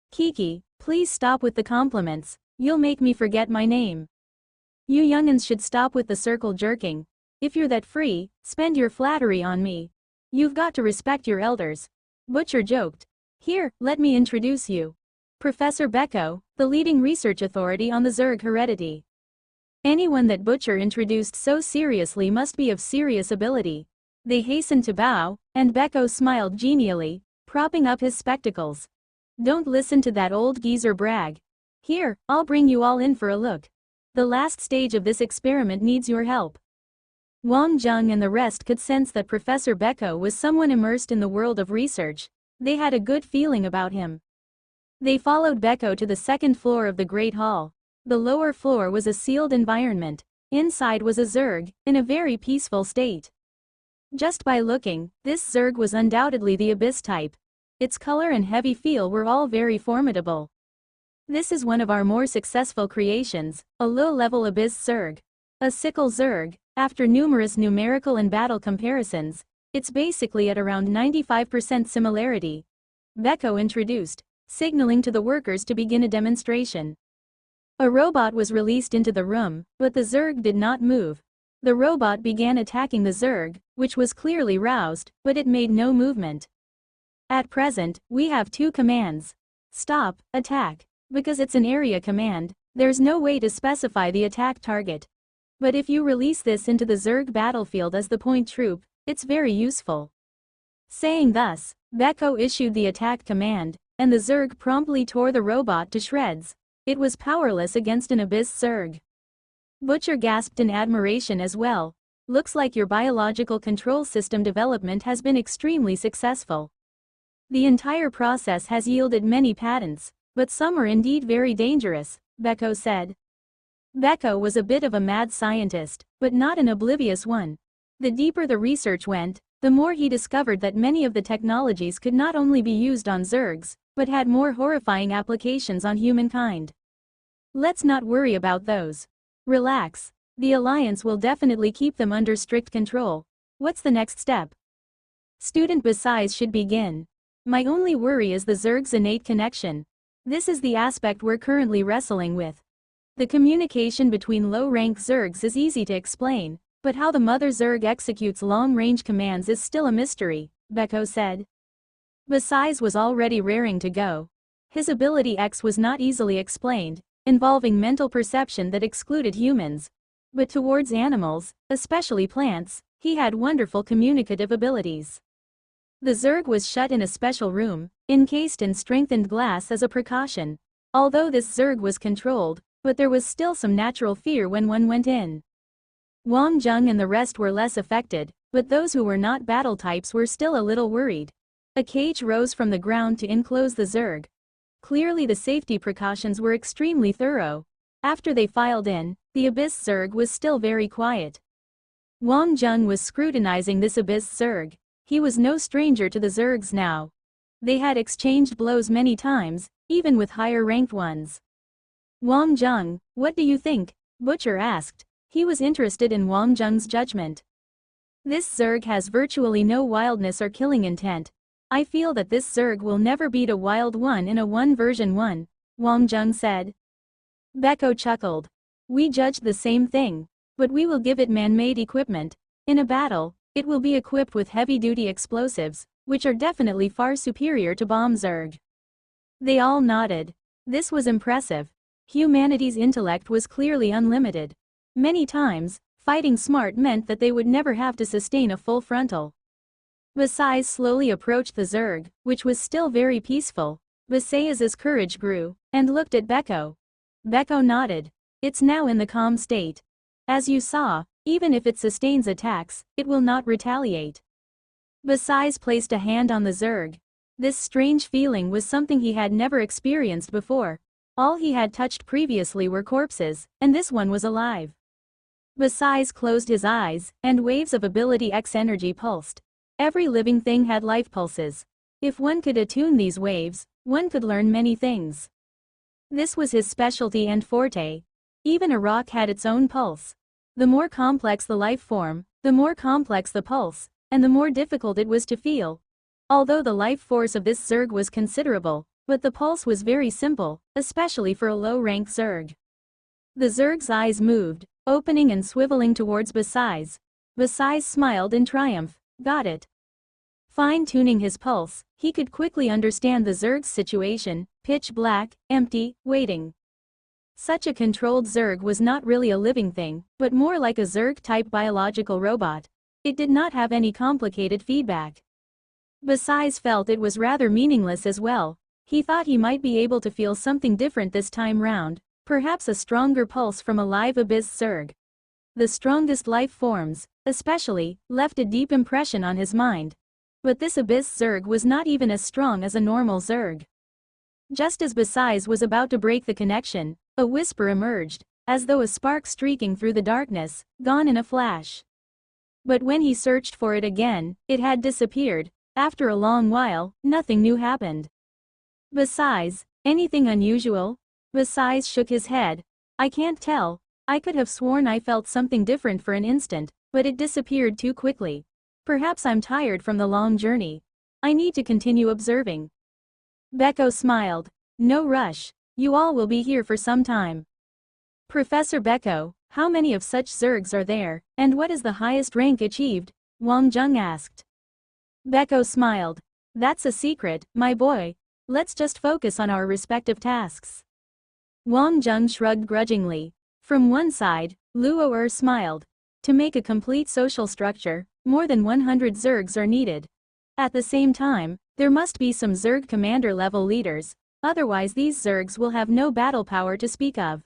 Kiki, please stop with the compliments, you'll make me forget my name. You young'uns should stop with the circle jerking. If you're that free, spend your flattery on me. You've got to respect your elders. Butcher joked. Here, let me introduce you. Professor Beko, the leading research authority on the Zerg heredity. Anyone that Butcher introduced so seriously must be of serious ability. They hastened to bow, and Beko smiled genially, propping up his spectacles. Don't listen to that old geezer brag. Here, I'll bring you all in for a look. The last stage of this experiment needs your help. Wang Zheng and the rest could sense that Professor Beko was someone immersed in the world of research. They had a good feeling about him. They followed Beko to the second floor of the Great Hall. The lower floor was a sealed environment. Inside was a Zerg, in a very peaceful state. Just by looking, this Zerg was undoubtedly the Abyss type. Its color and heavy feel were all very formidable. This is one of our more successful creations, a low-level Abyss Zerg. A sickle Zerg, after numerous numerical and battle comparisons, it's basically at around 95% similarity. Beko introduced, signaling to the workers to begin a demonstration. A robot was released into the room, but the Zerg did not move. The robot began attacking the Zerg, which was clearly roused, but it made no movement. At present, we have two commands. Stop, attack. Because it's an area command, there's no way to specify the attack target. But if you release this into the Zerg battlefield as the point troop, it's very useful. Saying thus, Beko issued the attack command, and the Zerg promptly tore the robot to shreds. It was powerless against an Abyss Zerg. Butcher gasped in admiration as well. Looks like your biological control system development has been extremely successful. The entire process has yielded many patents, but some are indeed very dangerous, Beko said. Beko was a bit of a mad scientist, but not an oblivious one. The deeper the research went, the more he discovered that many of the technologies could not only be used on Zergs, but had more horrifying applications on humankind. Let's not worry about those. Relax. The Alliance will definitely keep them under strict control. What's the next step? Student Besides should begin. My only worry is the Zerg's innate connection. This is the aspect we're currently wrestling with. The communication between low-rank Zergs is easy to explain, but how the Mother Zerg executes long-range commands is still a mystery, Beko said. Besides was already raring to go. His ability X was not easily explained, involving mental perception that excluded humans. But towards animals, especially plants, he had wonderful communicative abilities. The Zerg was shut in a special room, encased in strengthened glass as a precaution. Although this Zerg was controlled, but there was still some natural fear when one went in. Wang Zheng and the rest were less affected, but those who were not battle types were still a little worried. A cage rose from the ground to enclose the Zerg. Clearly the safety precautions were extremely thorough. After they filed in, the Abyss Zerg was still very quiet. Wang Zheng was scrutinizing this Abyss Zerg. He was no stranger to the Zergs now. They had exchanged blows many times, even with higher-ranked ones. Wang Zheng, what do you think? Butcher asked. He was interested in Wang Zheng's judgment. This Zerg has virtually no wildness or killing intent. I feel that this Zerg will never beat a wild one in a 1v1, Wang Zheng said. Beko chuckled. We judged the same thing. But we will give it man-made equipment. In a battle, it will be equipped with heavy-duty explosives, which are definitely far superior to bomb Zerg. They all nodded. This was impressive. Humanity's intellect was clearly unlimited. Many times, fighting smart meant that they would never have to sustain a full frontal. Besides slowly approached the Zerg, which was still very peaceful. Besides' courage grew, and looked at Beko. Beko nodded. It's now in the calm state. As you saw, even if it sustains attacks, it will not retaliate. Besides placed a hand on the Zerg. This strange feeling was something he had never experienced before. All he had touched previously were corpses, and this one was alive. Besides closed his eyes, and waves of Ability X energy pulsed. Every living thing had life pulses. If one could attune these waves, one could learn many things. This was his specialty and forte. Even a rock had its own pulse. The more complex the life form, the more complex the pulse, and the more difficult it was to feel. Although the life force of this Zerg was considerable, but the pulse was very simple, especially for a low-rank Zerg. The Zerg's eyes moved, opening and swiveling towards Basai's. Basai smiled in triumph. Got it. Fine-tuning his pulse, he could quickly understand the Zerg's situation, pitch black, empty, waiting. Such a controlled Zerg was not really a living thing, but more like a Zerg-type biological robot. It did not have any complicated feedback. Basai felt it was rather meaningless as well. He thought he might be able to feel something different this time round, perhaps a stronger pulse from a live Abyss Zerg. The strongest life forms, especially, left a deep impression on his mind. But this Abyss Zerg was not even as strong as a normal Zerg. Just as Basai was about to break the connection, a whisper emerged, as though a spark streaking through the darkness, gone in a flash. But when he searched for it again, it had disappeared. After a long while, nothing new happened. Basai, anything unusual? Basai shook his head. I can't tell. I could have sworn I felt something different for an instant, but it disappeared too quickly. Perhaps I'm tired from the long journey. I need to continue observing. Beko smiled. No rush. You all will be here for some time. Professor Beko, how many of such Zergs are there, and what is the highest rank achieved? Wang Zheng asked. Beko smiled. That's a secret, my boy. Let's just focus on our respective tasks. Wang Zheng shrugged grudgingly. From one side, Luo smiled. To make a complete social structure, more than 100 Zergs are needed. At the same time, there must be some Zerg commander-level leaders, otherwise these Zergs will have no battle power to speak of.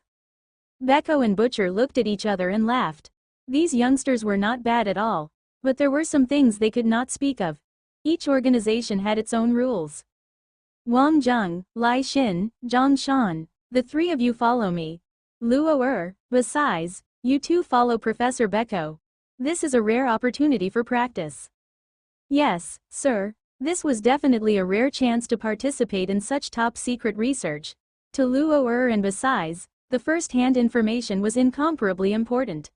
Beko and Butcher looked at each other and laughed. These youngsters were not bad at all, but there were some things they could not speak of. Each organization had its own rules. Wang Zheng, Lai Xin, Zhang Shan, the three of you follow me. Luo Basai, you two follow Professor Beko. This is a rare opportunity for practice. Yes, sir. This was definitely a rare chance to participate in such top-secret research. To Luo and Basai, the first-hand information was incomparably important.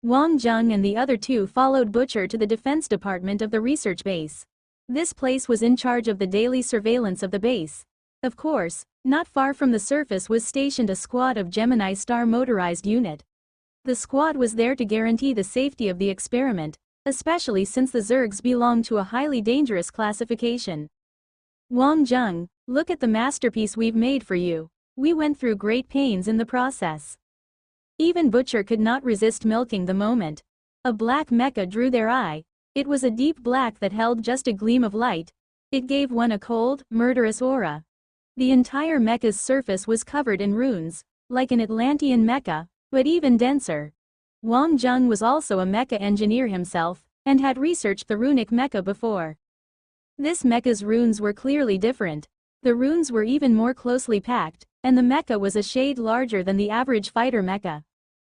Wang Zheng and the other two followed Butcher to the defense department of the research base. This place was in charge of the daily surveillance of the base. Of course, not far from the surface was stationed a squad of Gemini Star motorized unit. The squad was there to guarantee the safety of the experiment, especially since the Zergs belong to a highly dangerous classification. Wang Zheng, look at the masterpiece we've made for you. We went through great pains in the process. Even Butcher could not resist milking the moment. A black mecha drew their eye. It was a deep black that held just a gleam of light. It gave one a cold, murderous aura. The entire mecha's surface was covered in runes, like an Atlantean mecha, but even denser. Wang Zheng was also a mecha engineer himself, and had researched the runic mecha before. This mecha's runes were clearly different. The runes were even more closely packed, and the mecha was a shade larger than the average fighter mecha.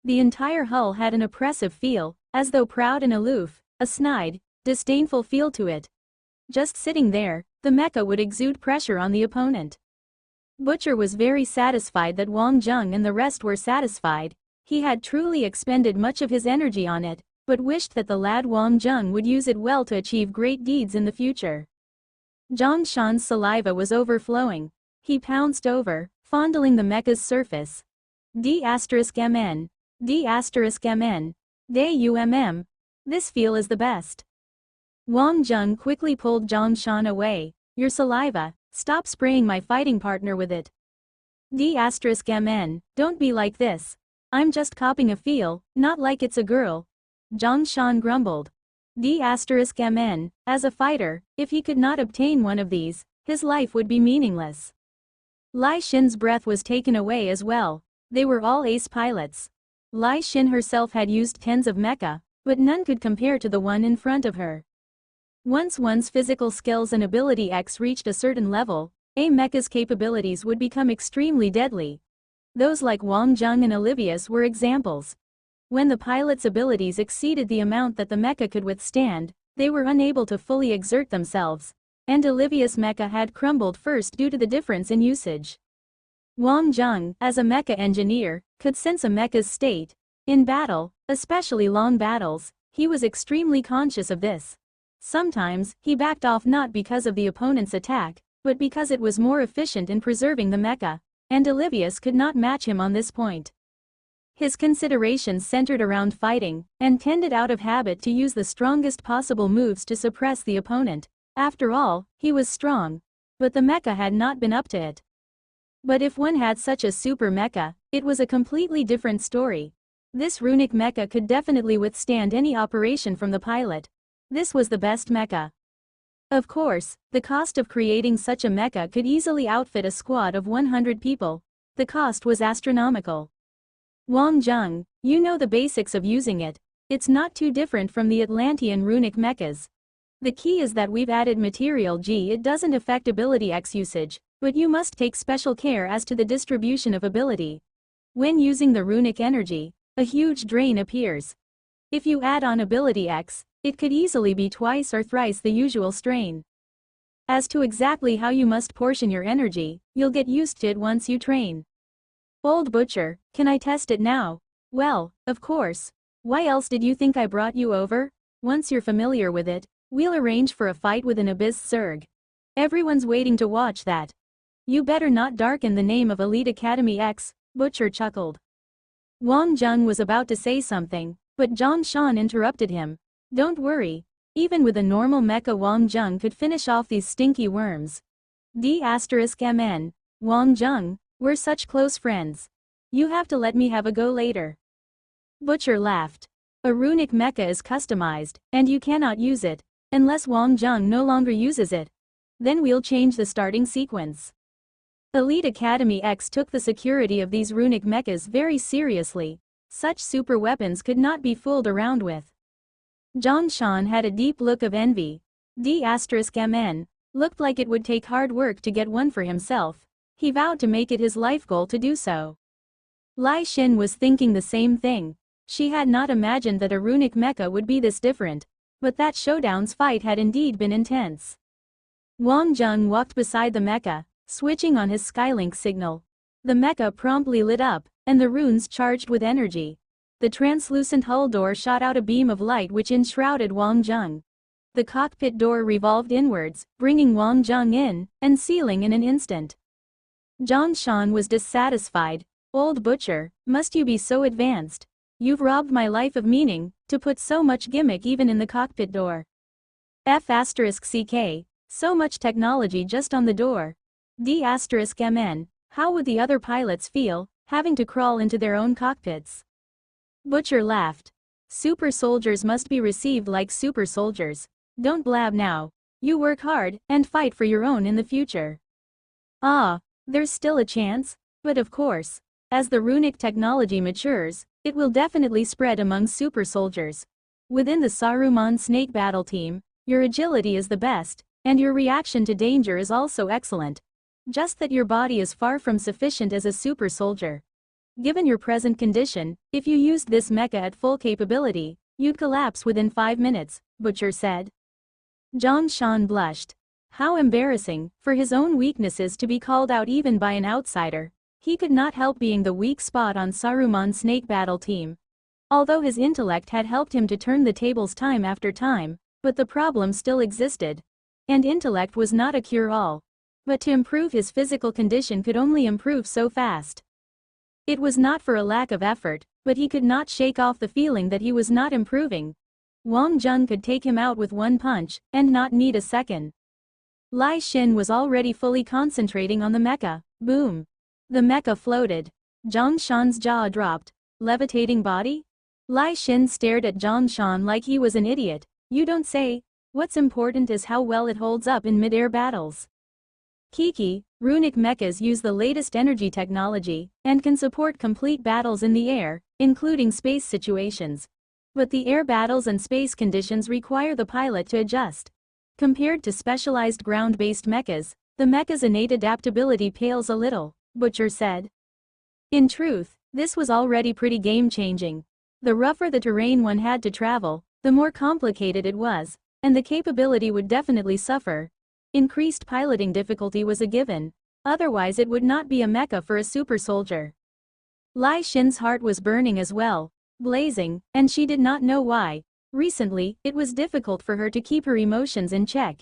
The entire hull had an oppressive feel, as though proud and aloof, a snide, disdainful feel to it. Just sitting there, the mecha would exude pressure on the opponent. Butcher was very satisfied that Wang Zheng and the rest were satisfied. He had truly expended much of his energy on it, but wished that the lad Wang Zheng would use it well to achieve great deeds in the future. Zhang Shan's saliva was overflowing. He pounced over, fondling the mecha's surface. D*MN. D*MN. D-UMM. This feel is the best. Wang Zheng quickly pulled Zhang Shan away. Your saliva, stop spraying my fighting partner with it. D*MN, don't be like this. I'm just copying a feel, not like it's a girl. Zhang Shan grumbled. D*MN, as a fighter, if he could not obtain one of these, his life would be meaningless. Lai Xin's breath was taken away as well. They were all ace pilots. Lai Xin herself had used tens of mecha, but none could compare to the one in front of her. Once one's physical skills and ability X reached a certain level, a mecha's capabilities would become extremely deadly. Those like Wang Zheng and Olivius were examples. When the pilot's abilities exceeded the amount that the mecha could withstand, they were unable to fully exert themselves, and Olivius' mecha had crumbled first due to the difference in usage. Wang Zheng, as a mecha engineer, could sense a mecha's state. In battle, especially long battles, he was extremely conscious of this. Sometimes, he backed off not because of the opponent's attack, but because it was more efficient in preserving the mecha, and Olivius could not match him on this point. His considerations centered around fighting, and tended out of habit to use the strongest possible moves to suppress the opponent. After all, he was strong. But the mecha had not been up to it. But if one had such a super mecha, it was a completely different story. This runic mecha could definitely withstand any operation from the pilot. This was the best mecha. Of course, the cost of creating such a mecha could easily outfit a squad of 100 people. The cost was astronomical. Wang Zheng, you know the basics of using it. It's not too different from the Atlantean runic mechas. The key is that we've added material G. It doesn't affect ability X usage, but you must take special care as to the distribution of ability. When using the runic energy, a huge drain appears. If you add on ability X, it could easily be twice or thrice the usual strain. As to exactly how you must portion your energy, you'll get used to it once you train. Old butcher, can I test it now? Well, of course. Why else did you think I brought you over? Once you're familiar with it, we'll arrange for a fight with an Abyss Zerg. Everyone's waiting to watch that. You better not darken the name of Elite Academy X, Butcher chuckled. Wang Zheng was about to say something, but Zhang Shan interrupted him. Don't worry. Even with a normal mecha, Wang Zheng could finish off these stinky worms. D*MN. Wang Zheng, we're such close friends. You have to let me have a go later. Butcher laughed. A runic mecha is customized, and you cannot use it, unless Wang Zheng no longer uses it. Then we'll change the starting sequence. Elite Academy X took the security of these runic mechas very seriously. Such super weapons could not be fooled around with. Zhang Shan had a deep look of envy. D*MN. Looked like it would take hard work to get one for himself. He vowed to make it his life goal to do so. Lai Xin was thinking the same thing. She had not imagined that a runic mecha would be this different. But that showdown's fight had indeed been intense. Wang Zheng walked beside the mecha, switching on his Skylink signal. The mecha promptly lit up, and the runes charged with energy. The translucent hull door shot out a beam of light which enshrouded Wang Zheng. The cockpit door revolved inwards, bringing Wang Zheng in, and sealing in an instant. Zhang Shan was dissatisfied. Old butcher, must you be so advanced? You've robbed my life of meaning, to put so much gimmick even in the cockpit door. F***ck, so much technology just on the door. D*MN, how would the other pilots feel, having to crawl into their own cockpits? Butcher laughed. Super soldiers must be received like super soldiers. Don't blab now. You work hard, and fight for your own in the future. Ah, there's still a chance? But of course. As the runic technology matures, it will definitely spread among super soldiers. Within the Saruman Snake Battle Team, your agility is the best, and your reaction to danger is also excellent. Just that your body is far from sufficient as a super soldier. Given your present condition, if you used this mecha at full capability, you'd collapse within 5 minutes, Butcher said. Zhang Shan blushed. How embarrassing, for his own weaknesses to be called out even by an outsider. He could not help being the weak spot on Saruman's Snake Battle Team. Although his intellect had helped him to turn the tables time after time, but the problem still existed. And intellect was not a cure-all. But to improve his physical condition could only improve so fast. It was not for a lack of effort, but he could not shake off the feeling that he was not improving. Wang Zheng could take him out with one punch, and not need a second. Lai Xin was already fully concentrating on the mecha. Boom. The mecha floated. Zhang Shan's jaw dropped. Levitating body? Lai Xin stared at Zhang Shan like he was an idiot. You don't say. What's important is how well it holds up in mid-air battles. Kiki, runic mechas use the latest energy technology, and can support complete battles in the air, including space situations. But the air battles and space conditions require the pilot to adjust. Compared to specialized ground-based mechas, the mecha's innate adaptability pales a little, Butcher said. In truth, this was already pretty game-changing. The rougher the terrain one had to travel, the more complicated it was, and the capability would definitely suffer. Increased piloting difficulty was a given, otherwise it would not be a mecha for a super soldier. Lai Xin's heart was burning as well, blazing, and she did not know why. Recently, it was difficult for her to keep her emotions in check.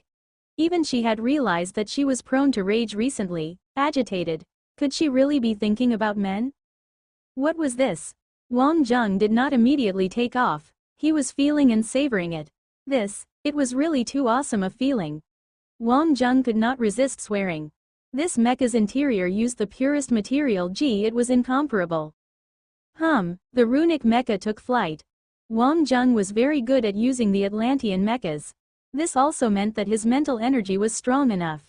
Even she had realized that she was prone to rage recently, agitated. Could she really be thinking about men? What was this? Wang Zheng did not immediately take off. He was feeling and savoring it. It was really too awesome a feeling. Wang Zheng could not resist swearing. This mecha's interior used the purest material. It was incomparable. The runic mecha took flight. Wang Zheng was very good at using the Atlantean mechas. This also meant that his mental energy was strong enough.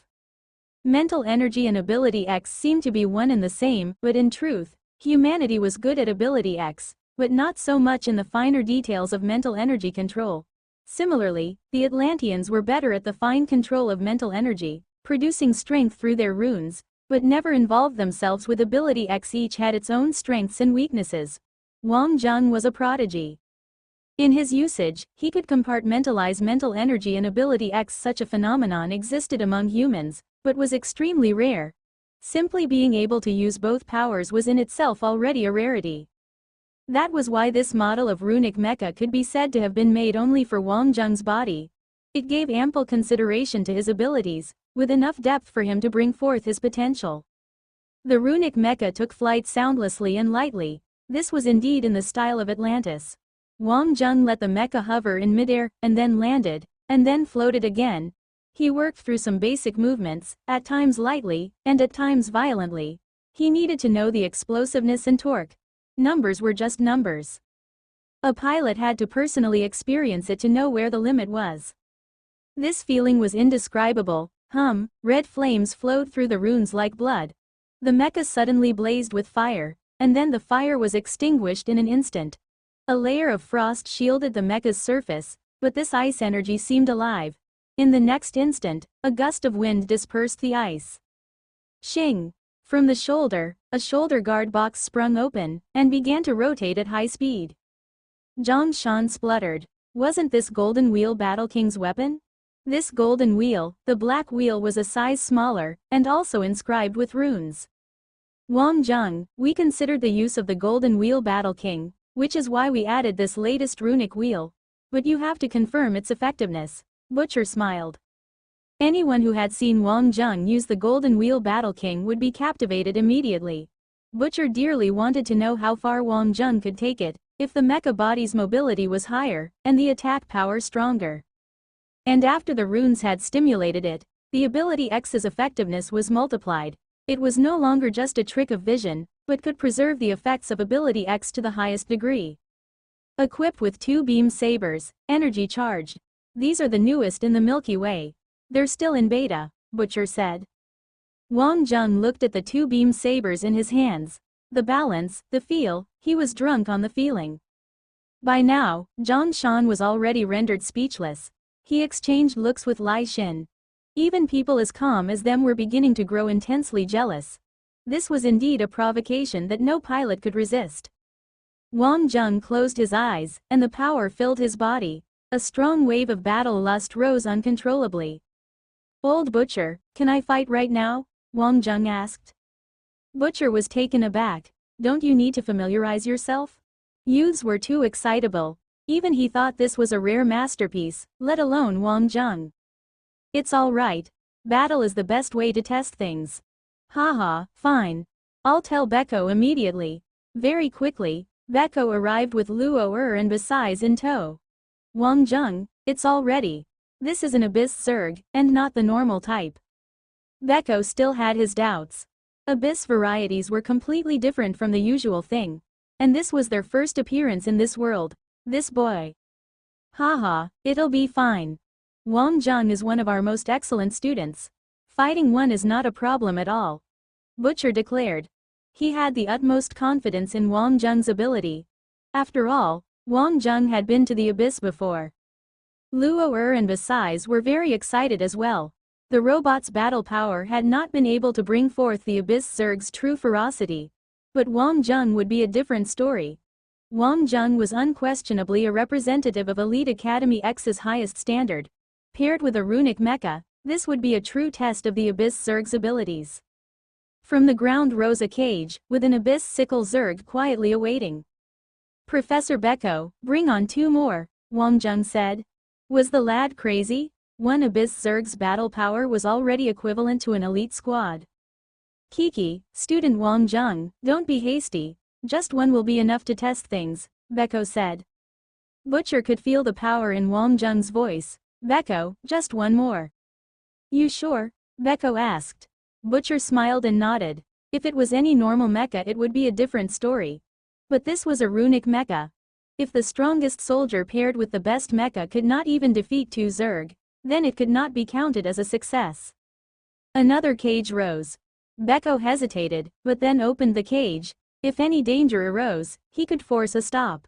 Mental energy and ability X seemed to be one and the same, but in truth, humanity was good at ability X, but not so much in the finer details of mental energy control. Similarly, the Atlanteans were better at the fine control of mental energy, producing strength through their runes, but never involved themselves with ability X. Each had its own strengths and weaknesses. Wang Zheng was a prodigy. In his usage, he could compartmentalize mental energy and ability X. Such a phenomenon existed among humans, but was extremely rare. Simply being able to use both powers was in itself already a rarity. That was why this model of runic mecha could be said to have been made only for Wang Zheng's body. It gave ample consideration to his abilities, with enough depth for him to bring forth his potential. The runic mecha took flight soundlessly and lightly. This was indeed in the style of Atlantis. Wang Zheng let the mecha hover in midair, and then landed, and then floated again. He worked through some basic movements, at times lightly, and at times violently. He needed to know the explosiveness and torque. Numbers were just numbers. A pilot had to personally experience it to know where the limit was. This feeling was indescribable. Red flames flowed through the runes like blood. The mecha suddenly blazed with fire, and then the fire was extinguished in an instant. A layer of frost shielded the mecha's surface, but this ice energy seemed alive. In the next instant, a gust of wind dispersed the ice. Shing! From the shoulder, a shoulder guard box sprung open, and began to rotate at high speed. Zhang Shan spluttered. Wasn't this golden wheel Battle King's weapon? This golden wheel, the black wheel, was a size smaller, and also inscribed with runes. Wang Zheng, we considered the use of the golden wheel Battle King, which is why we added this latest runic wheel. But you have to confirm its effectiveness. Butcher smiled. Anyone who had seen Wang Zheng use the golden wheel Battle King would be captivated immediately. Butcher dearly wanted to know how far Wang Zheng could take it, if the mecha body's mobility was higher, and the attack power stronger. And after the runes had stimulated it, the ability X's effectiveness was multiplied. It was no longer just a trick of vision, but could preserve the effects of ability X to the highest degree. Equipped with 2 beam sabers, energy charged. These are the newest in the Milky Way. They're still in beta, Butcher said. Wang Zheng looked at the 2 beam sabers in his hands. The balance, the feel, he was drunk on the feeling. By now, Zhang Shan was already rendered speechless. He exchanged looks with Lai Xin. Even people as calm as them were beginning to grow intensely jealous. This was indeed a provocation that no pilot could resist. Wang Zheng closed his eyes, and the power filled his body. A strong wave of battle lust rose uncontrollably. Old Butcher, can I fight right now? Wang Zheng asked. Butcher was taken aback. Don't you need to familiarize yourself? Youths were too excitable. Even he thought this was a rare masterpiece, let alone Wang Zheng. It's all right. Battle is the best way to test things. Haha, fine. I'll tell Beko immediately. Very quickly, Beko arrived with Luo and Basai's in tow. Wang Zheng, it's all ready. This is an Abyss Zerg, and not the normal type. Beko still had his doubts. Abyss varieties were completely different from the usual thing. And this was their first appearance in this world. This boy. Haha, it'll be fine. Wang Zheng is one of our most excellent students. Fighting one is not a problem at all. Butcher declared. He had the utmost confidence in Wang Zheng's ability. After all, Wang Zheng had been to the Abyss before. Luo and Basai's were very excited as well. The robot's battle power had not been able to bring forth the Abyss Zerg's true ferocity. But Wang Zheng would be a different story. Wang Zheng was unquestionably a representative of Elite Academy X's highest standard. Paired with a runic mecha, this would be a true test of the Abyss Zerg's abilities. From the ground rose a cage, with an Abyss Sickle Zerg quietly awaiting. Professor Beko, bring on 2 more. Wang Jung said. Was the lad crazy? One Abyss Zerg's battle power was already equivalent to an elite squad. Kiki, student Wang Jung, don't be hasty. Just one will be enough to test things, Beko said. Butcher could feel the power in Wang Jung's voice. Beko, just one more. You sure? Beko asked. Butcher smiled and nodded. If it was any normal mecha it would be a different story. But this was a runic mecha. If the strongest soldier paired with the best mecha could not even defeat 2 Zerg, then it could not be counted as a success. Another cage rose. Beko hesitated, but then opened the cage. If any danger arose, he could force a stop.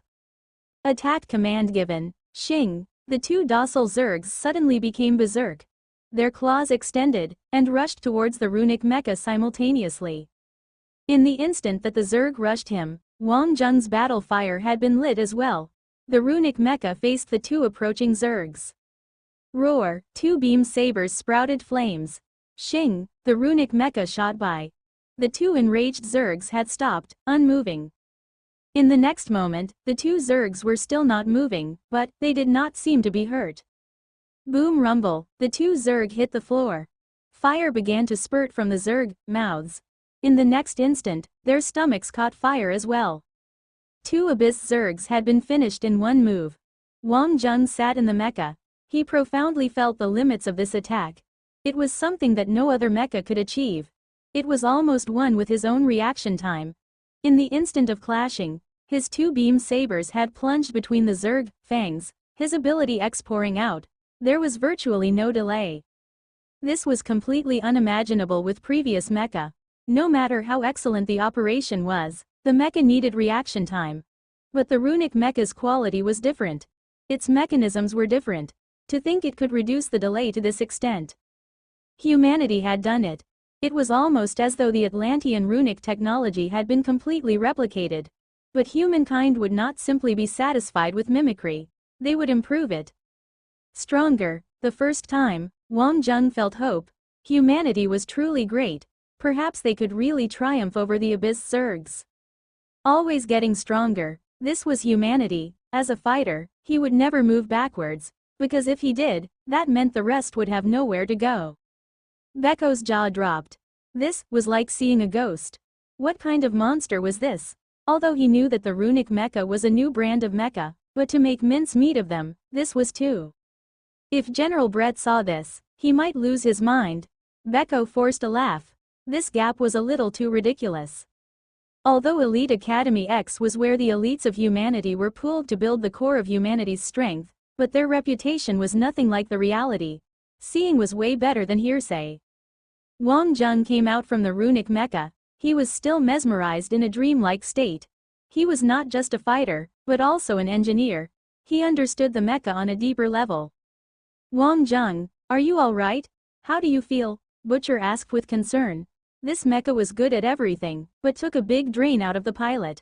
Attack command given. Shing. The 2 docile Zergs suddenly became berserk. Their claws extended, and rushed towards the runic mecha simultaneously. In the instant that the Zerg rushed him, Wang Jung's battle fire had been lit as well. The runic mecha faced the 2 approaching Zergs. Roar, 2 beam sabers sprouted flames. Shing, the runic mecha shot by. The 2 enraged Zergs had stopped, unmoving. In the next moment, the 2 Zergs were still not moving, but they did not seem to be hurt. Boom rumble, the 2 Zerg hit the floor. Fire began to spurt from the Zerg mouths. In the next instant, their stomachs caught fire as well. 2 Abyss Zergs had been finished in one move. Wang Jung sat in the mecha. He profoundly felt the limits of this attack. It was something that no other mecha could achieve. It was almost one with his own reaction time. In the instant of clashing, his 2 beam sabers had plunged between the Zerg fangs, his ability X pouring out. There was virtually no delay. This was completely unimaginable with previous mecha. No matter how excellent the operation was, the mecha needed reaction time. But the runic mecha's quality was different. Its mechanisms were different. To think it could reduce the delay to this extent. Humanity had done it. It was almost as though the Atlantean runic technology had been completely replicated. But humankind would not simply be satisfied with mimicry. They would improve it. Stronger, the first time, Wang Jung felt hope. Humanity was truly great. Perhaps they could really triumph over the Abyss Zergs. Always getting stronger, this was humanity. As a fighter, he would never move backwards, because if he did, that meant the rest would have nowhere to go. Beko's jaw dropped. This was like seeing a ghost. What kind of monster was this? Although he knew that the runic mecha was a new brand of mecha, but to make mincemeat of them, this was too. If General Brett saw this, he might lose his mind. Beko forced a laugh. This gap was a little too ridiculous. Although Elite Academy X was where the elites of humanity were pooled to build the core of humanity's strength, but their reputation was nothing like the reality. Seeing was way better than hearsay. Wang Jung came out from the runic mecha. He was still mesmerized in a dreamlike state. He was not just a fighter, but also an engineer. He understood the mecha on a deeper level. Wang Jung, are you all right? How do you feel? Butcher asked with concern. This mecha was good at everything, but took a big drain out of the pilot.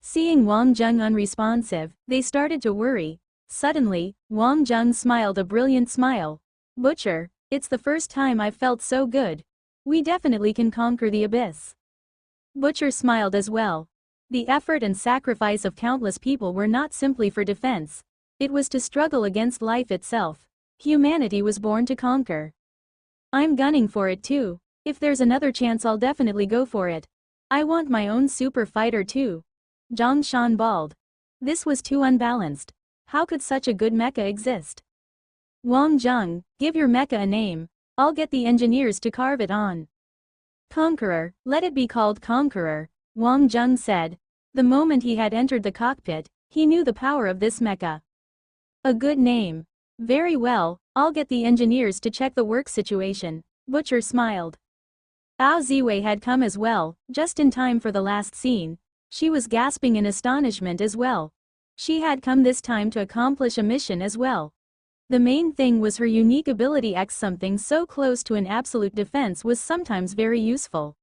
Seeing Wang Jung unresponsive, they started to worry. Suddenly, Wang Jung smiled a brilliant smile. Butcher, it's the first time I've felt so good. We definitely can conquer the abyss. Butcher smiled as well. The effort and sacrifice of countless people were not simply for defense. It was to struggle against life itself. Humanity was born to conquer. I'm gunning for it too. If there's another chance I'll definitely go for it. I want my own super fighter too. Zhang Shan bawled. This was too unbalanced. How could such a good mecha exist? Wang Jung, give your mecha a name. I'll get the engineers to carve it on. Conqueror, let it be called Conqueror, Wang Jung said. The moment he had entered the cockpit, he knew the power of this mecha. A good name. Very well, I'll get the engineers to check the work situation. Butcher smiled. Ao Ziwei had come as well, just in time for the last scene. She was gasping in astonishment as well. She had come this time to accomplish a mission as well. The main thing was her unique ability X. Something so close to an absolute defense was sometimes very useful.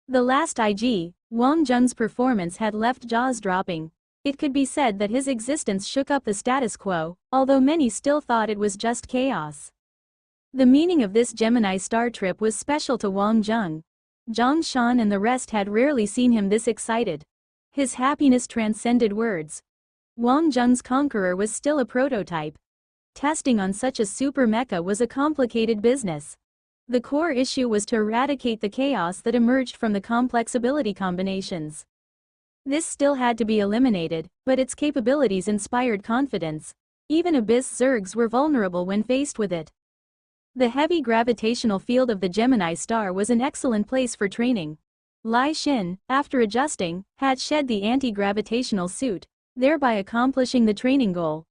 The last IG, Wang Jung's performance had left jaws dropping. It could be said that his existence shook up the status quo, although many still thought it was just chaos. The meaning of this Gemini star trip was special to Wang Jung. Zhang Shan and the rest had rarely seen him this excited. His happiness transcended words. Wang Zheng's Conqueror was still a prototype. Testing on such a super mecha was a complicated business. The core issue was to eradicate the chaos that emerged from the complex ability combinations. This still had to be eliminated, but its capabilities inspired confidence. Even Abyss Zergs were vulnerable when faced with it. The heavy gravitational field of the Gemini star was an excellent place for training. Lai Xin, after adjusting, had shed the anti-gravitational suit, thereby accomplishing the training goal.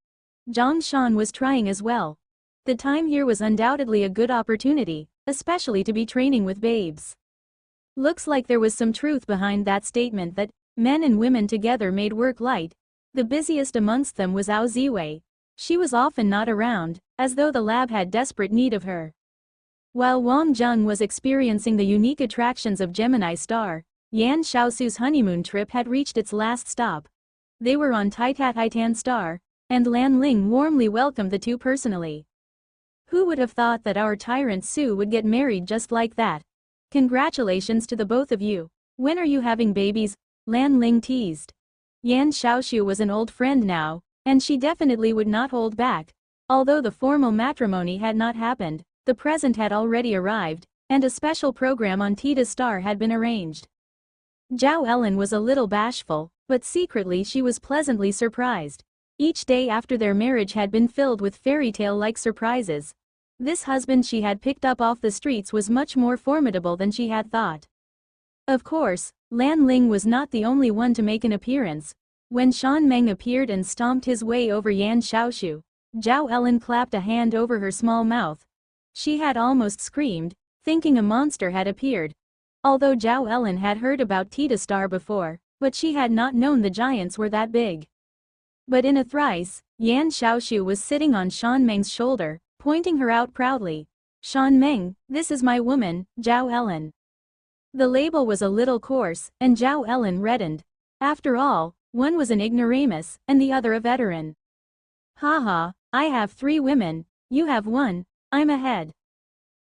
Zhang Shan was trying as well. The time here was undoubtedly a good opportunity, especially to be training with babes. Looks like there was some truth behind that statement that men and women together made work light. The busiest amongst them was Ao Ziwei. She was often not around, as though the lab had desperate need of her. While Wang Zheng was experiencing the unique attractions of Gemini Star, Yan Shaoxu's honeymoon trip had reached its last stop. They were on Titan Star, and Lan Ling warmly welcomed the two personally. Who would have thought that our tyrant Su would get married just like that? Congratulations to the both of you. When are you having babies? Lan Ling teased. Yan Shaoxu was an old friend now, and she definitely would not hold back. Although the formal matrimony had not happened, the present had already arrived, and a special program on Tita Star had been arranged. Zhao Ellen was a little bashful, but secretly she was pleasantly surprised. Each day after their marriage had been filled with fairy tale-like surprises. This husband she had picked up off the streets was much more formidable than she had thought. Of course, Lan Ling was not the only one to make an appearance. When Shan Meng appeared and stomped his way over Yan Shaoxu, Zhao Ellen clapped a hand over her small mouth. She had almost screamed, thinking a monster had appeared. Although Zhao Ellen had heard about Tita Star before, but she had not known the giants were that big. But in a thrice, Yan Shaoxu was sitting on Shan Meng's shoulder, pointing her out proudly. Shan Meng, this is my woman, Zhao Ellen. The label was a little coarse, and Zhao Ellen reddened. After all, one was an ignoramus, and the other a veteran. Haha, I have 3 women, you have 1, I'm ahead.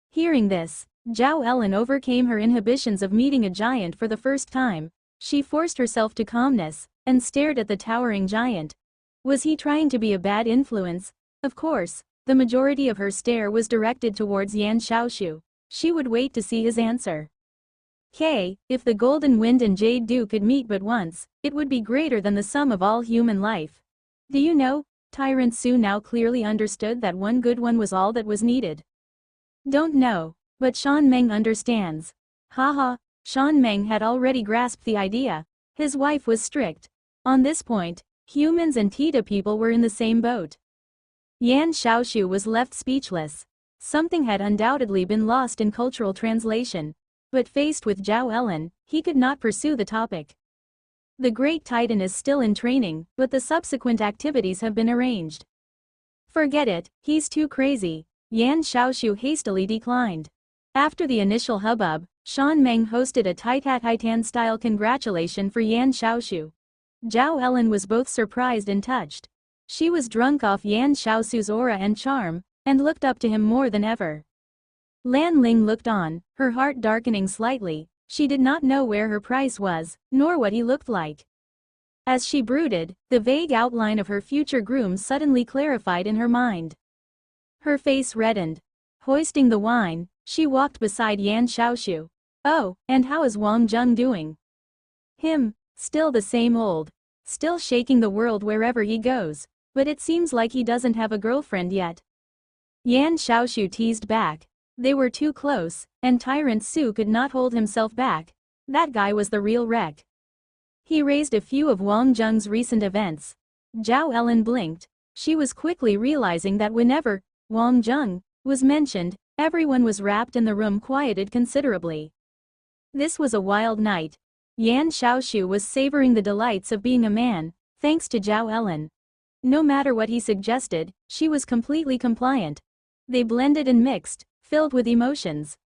Hearing this, Zhao Ellen overcame her inhibitions of meeting a giant for the first time. She forced herself to calmness, and stared at the towering giant. Was he trying to be a bad influence? Of course, the majority of her stare was directed towards Yan Shaoxu. She would wait to see his answer. If the Golden Wind and Jade Dew could meet but once, it would be greater than the sum of all human life. Do you know, Tyrant Su now clearly understood that one good one was all that was needed. Don't know, but Shan Meng understands. Haha, Shan Meng had already grasped the idea. His wife was strict. On this point, humans and Tita people were in the same boat. Yan Shaoxu was left speechless. Something had undoubtedly been lost in cultural translation. But faced with Zhao Ellen, he could not pursue the topic. The Great Titan is still in training, but the subsequent activities have been arranged. Forget it, he's too crazy, Yan Shaoxu hastily declined. After the initial hubbub, Shan Meng hosted a Titan-style congratulation for Yan Shaoxu. Zhao Ellen was both surprised and touched. She was drunk off Yan Shaoxu's aura and charm, and looked up to him more than ever. Lan Ling looked on, her heart darkening slightly. She did not know where her price was, nor what he looked like. As she brooded, the vague outline of her future groom suddenly clarified in her mind. Her face reddened. Hoisting the wine, she walked beside Yan Shaoxu. Oh, and how is Wang Zheng doing? Him, still the same old. Still shaking the world wherever he goes, but it seems like he doesn't have a girlfriend yet. Yan Shaoxu teased back. They were too close, and Tyrant Su could not hold himself back. That guy was the real wreck. He raised a few of Wang Zheng's recent events. Zhao Ellen blinked. She was quickly realizing that whenever Wang Zheng was mentioned, everyone was wrapped and the room quieted considerably. This was a wild night. Yan Shaoxu was savoring the delights of being a man, thanks to Zhao Ellen. No matter what he suggested, she was completely compliant. They blended and mixed, filled with emotions.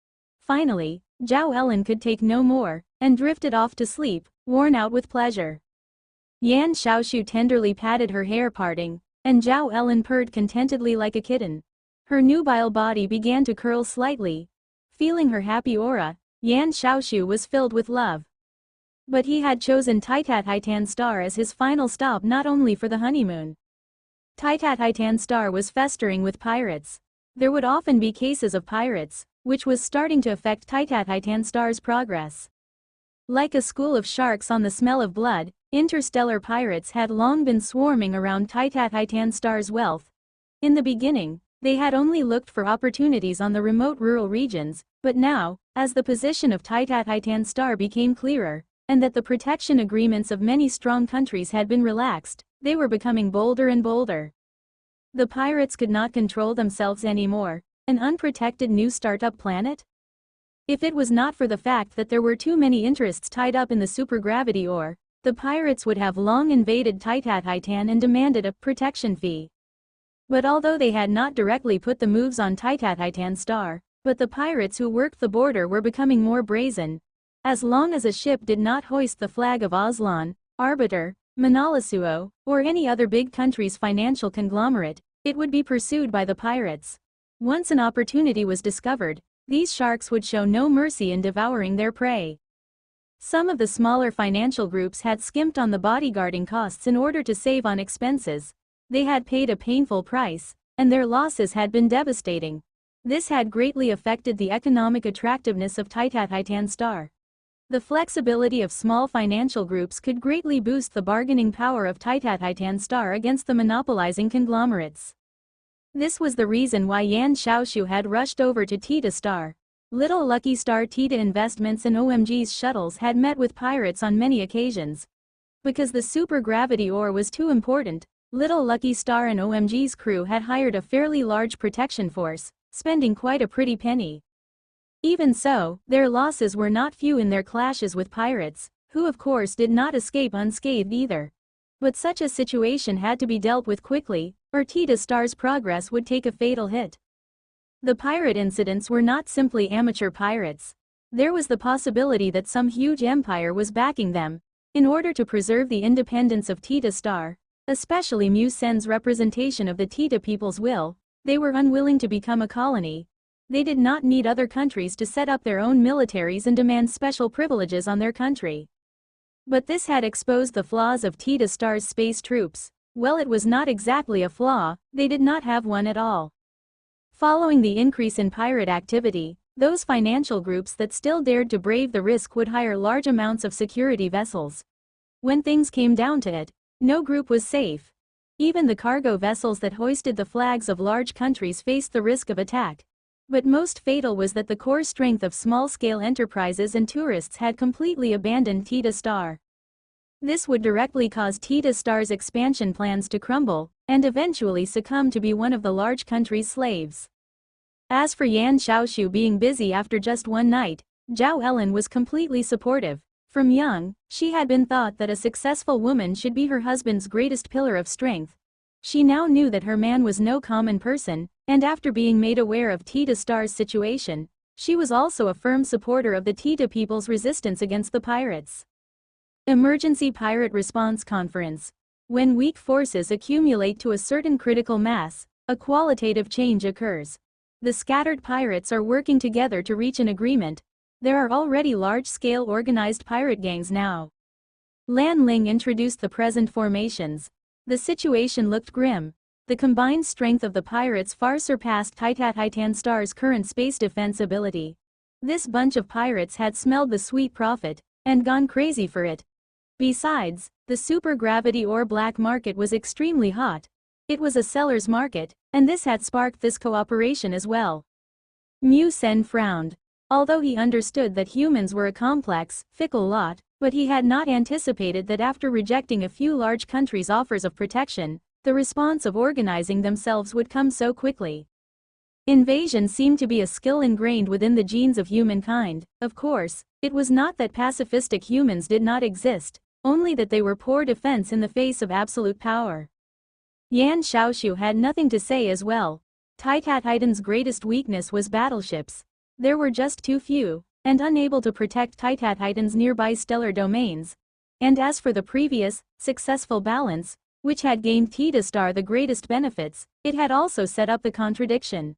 Finally, Zhao Ellen could take no more, and drifted off to sleep, worn out with pleasure. Yan Shaoxu tenderly patted her hair parting, and Zhao Ellen purred contentedly like a kitten. Her nubile body began to curl slightly. Feeling her happy aura, Yan Shaoxu was filled with love. But he had chosen Titan Star as his final stop not only for the honeymoon. Titan Star was festering with pirates. There would often be cases of pirates, which was starting to affect Titan Star's progress. Like a school of sharks on the smell of blood, interstellar pirates had long been swarming around Titan Star's wealth. In the beginning, they had only looked for opportunities on the remote rural regions, but now, as the position of Titan Star became clearer, and that the protection agreements of many strong countries had been relaxed, they were becoming bolder and bolder. The pirates could not control themselves anymore. An unprotected new startup planet? If it was not for the fact that there were too many interests tied up in the supergravity ore, the pirates would have long invaded Titan and demanded a protection fee. But although they had not directly put the moves on Titan Star, but the pirates who worked the border were becoming more brazen. As long as a ship did not hoist the flag of Aslan, Arbiter, Manalasuo, or any other big country's financial conglomerate, it would be pursued by the pirates. Once an opportunity was discovered, these sharks would show no mercy in devouring their prey. Some of the smaller financial groups had skimped on the bodyguarding costs in order to save on expenses. They had paid a painful price, and their losses had been devastating. This had greatly affected the economic attractiveness of Titan Star. The flexibility of small financial groups could greatly boost the bargaining power of Titan Star against the monopolizing conglomerates. This was the reason why Yan Xiaoshu had rushed over to Tita Star. Little Lucky Star Tita Investments and OMG's shuttles had met with pirates on many occasions. Because the supergravity ore was too important, Little Lucky Star and OMG's crew had hired a fairly large protection force, spending quite a pretty penny. Even so, their losses were not few in their clashes with pirates, who of course did not escape unscathed either. But such a situation had to be dealt with quickly, or Tita Star's progress would take a fatal hit. The pirate incidents were not simply amateur pirates. There was the possibility that some huge empire was backing them. In order to preserve the independence of Tita Star, especially Mu Sen's representation of the Tita people's will, they were unwilling to become a colony. They did not need other countries to set up their own militaries and demand special privileges on their country. But this had exposed the flaws of Tita Star's space troops. Well, it was not exactly a flaw, they did not have one at all. Following the increase in pirate activity, those financial groups that still dared to brave the risk would hire large amounts of security vessels. When things came down to it, no group was safe. Even the cargo vessels that hoisted the flags of large countries faced the risk of attack. But most fatal was that the core strength of small-scale enterprises and tourists had completely abandoned Tita Star. This would directly cause Tita Star's expansion plans to crumble, and eventually succumb to be one of the large country's slaves. As for Yan Xiaoshu being busy after just one night, Zhao Ellen was completely supportive. From young, she had been thought that a successful woman should be her husband's greatest pillar of strength. She now knew that her man was no common person, and after being made aware of Tita Star's situation, she was also a firm supporter of the Tita people's resistance against the pirates. Emergency Pirate Response Conference. When weak forces accumulate to a certain critical mass, a qualitative change occurs. The scattered pirates are working together to reach an agreement. There are already large-scale organized pirate gangs now. Lan Ling introduced the present formations. The situation looked grim. The combined strength of the pirates far surpassed Titan Star's current space defense ability. This bunch of pirates had smelled the sweet profit, and gone crazy for it. Besides, the supergravity ore black market was extremely hot. It was a seller's market, and this had sparked this cooperation as well. Mu Sen frowned. Although he understood that humans were a complex, fickle lot, but he had not anticipated that after rejecting a few large countries' offers of protection, the response of organizing themselves would come so quickly. Invasion seemed to be a skill ingrained within the genes of humankind. Of course, it was not that pacifistic humans did not exist, only that they were poor defense in the face of absolute power. Yan Xiaoshu had nothing to say as well. Titan's greatest weakness was battleships. There were just too few, and unable to protect Titan's nearby stellar domains. And as for the previous, successful balance, which had gained Tita Star the greatest benefits, it had also set up the contradiction.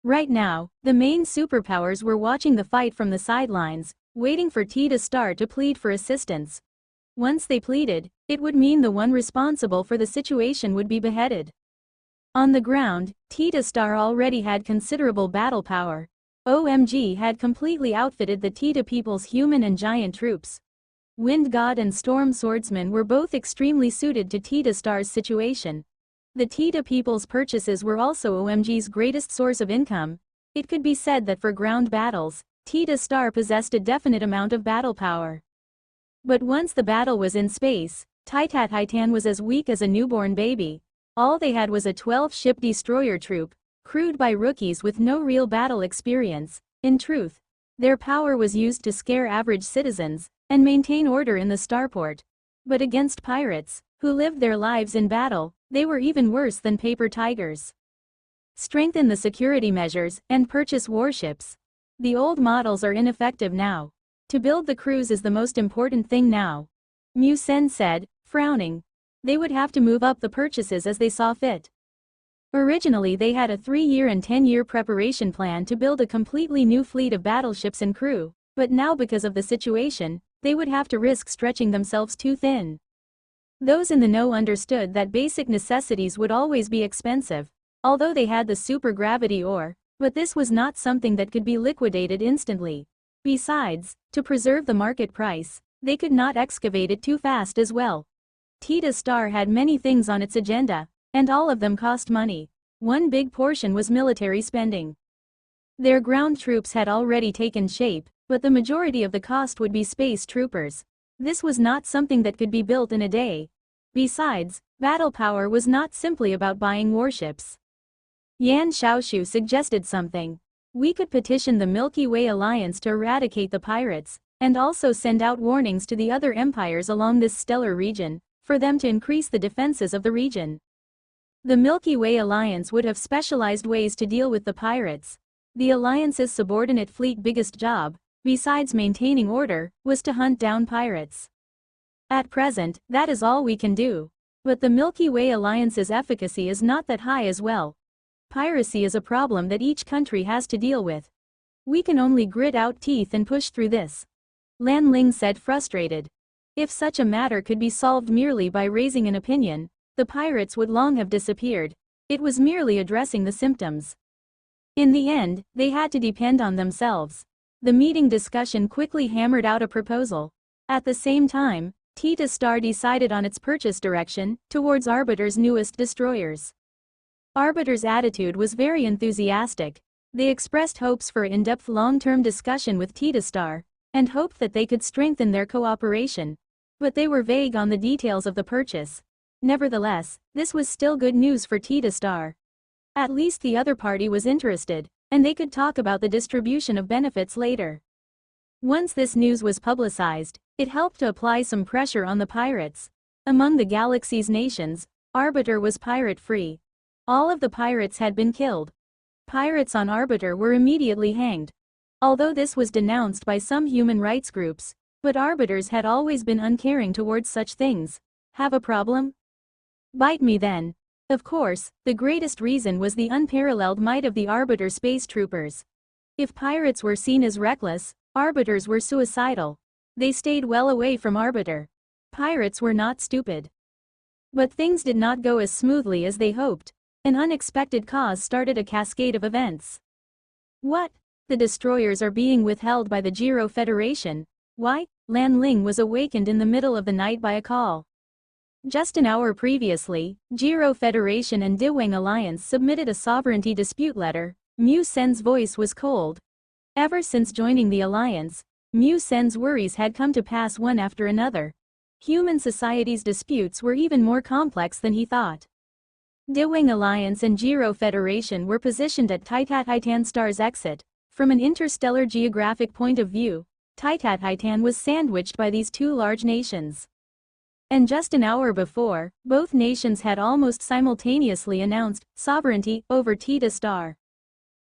Right now, the main superpowers were watching the fight from the sidelines, waiting for Tita Star to plead for assistance. Once they pleaded, it would mean the one responsible for the situation would be beheaded. On the ground, Tita Star already had considerable battle power. OMG had completely outfitted the Tita people's human and giant troops. Wind God and Storm Swordsman were both extremely suited to Tita Star's situation. The Tita people's purchases were also OMG's greatest source of income. It could be said that for ground battles, Tita Star possessed a definite amount of battle power. But once the battle was in space, Titan was as weak as a newborn baby. All they had was a 12-ship destroyer troop, crewed by rookies with no real battle experience. In truth, their power was used to scare average citizens and maintain order in the starport. But against pirates, who lived their lives in battle, they were even worse than paper tigers. Strengthen the security measures and purchase warships. The old models are ineffective now. To build the crews is the most important thing now. Mu Sen said, frowning. They would have to move up the purchases as they saw fit. Originally they had a 3-year and 10-year preparation plan to build a completely new fleet of battleships and crew, but now because of the situation, they would have to risk stretching themselves too thin. Those in the know understood that basic necessities would always be expensive, although they had the supergravity ore, but this was not something that could be liquidated instantly. Besides, to preserve the market price, they could not excavate it too fast as well. Tita Star had many things on its agenda, and all of them cost money. One big portion was military spending. Their ground troops had already taken shape, but the majority of the cost would be space troopers. This was not something that could be built in a day. Besides, battle power was not simply about buying warships. Yan Xiaoshu suggested something. We could petition the Milky Way Alliance to eradicate the pirates, and also send out warnings to the other empires along this stellar region, for them to increase the defenses of the region. The Milky Way Alliance would have specialized ways to deal with the pirates. The Alliance's subordinate fleet biggest job, besides maintaining order, was to hunt down pirates. At present, that is all we can do. But the Milky Way Alliance's efficacy is not that high as well. Piracy is a problem that each country has to deal with. We can only grit out teeth and push through this. Lan Ling said, frustrated. If such a matter could be solved merely by raising an opinion, the pirates would long have disappeared. It was merely addressing the symptoms. In the end, they had to depend on themselves. The meeting discussion quickly hammered out a proposal. At the same time, Tita Star decided on its purchase direction, towards Arbiter's newest destroyers. Arbiter's attitude was very enthusiastic. They expressed hopes for in-depth long-term discussion with Tita Star, and hoped that they could strengthen their cooperation. But they were vague on the details of the purchase. Nevertheless, this was still good news for Tita Star. At least the other party was interested, and they could talk about the distribution of benefits later. Once this news was publicized, it helped to apply some pressure on the pirates. Among the galaxy's nations, Arbiter was pirate-free. All of the pirates had been killed. Pirates on Arbiter were immediately hanged. Although this was denounced by some human rights groups, but Arbiters had always been uncaring towards such things. Have a problem? Bite me then. Of course, the greatest reason was the unparalleled might of the Arbiter space troopers. If pirates were seen as reckless, Arbiters were suicidal. They stayed well away from Arbiter. Pirates were not stupid. But things did not go as smoothly as they hoped. An unexpected cause started a cascade of events. What? The destroyers are being withheld by the Giro Federation. Why? Lan Ling was awakened in the middle of the night by a call. Just an hour previously, Giro Federation and Diweng Alliance submitted a sovereignty dispute letter. Mu Sen's voice was cold. Ever since joining the alliance, Mu Sen's worries had come to pass one after another. Human society's disputes were even more complex than he thought. Diweng Alliance and Giro Federation were positioned at Titan Star's exit. From an interstellar geographic point of view, Titan was sandwiched by these two large nations. And just an hour before, both nations had almost simultaneously announced sovereignty over Tita Star.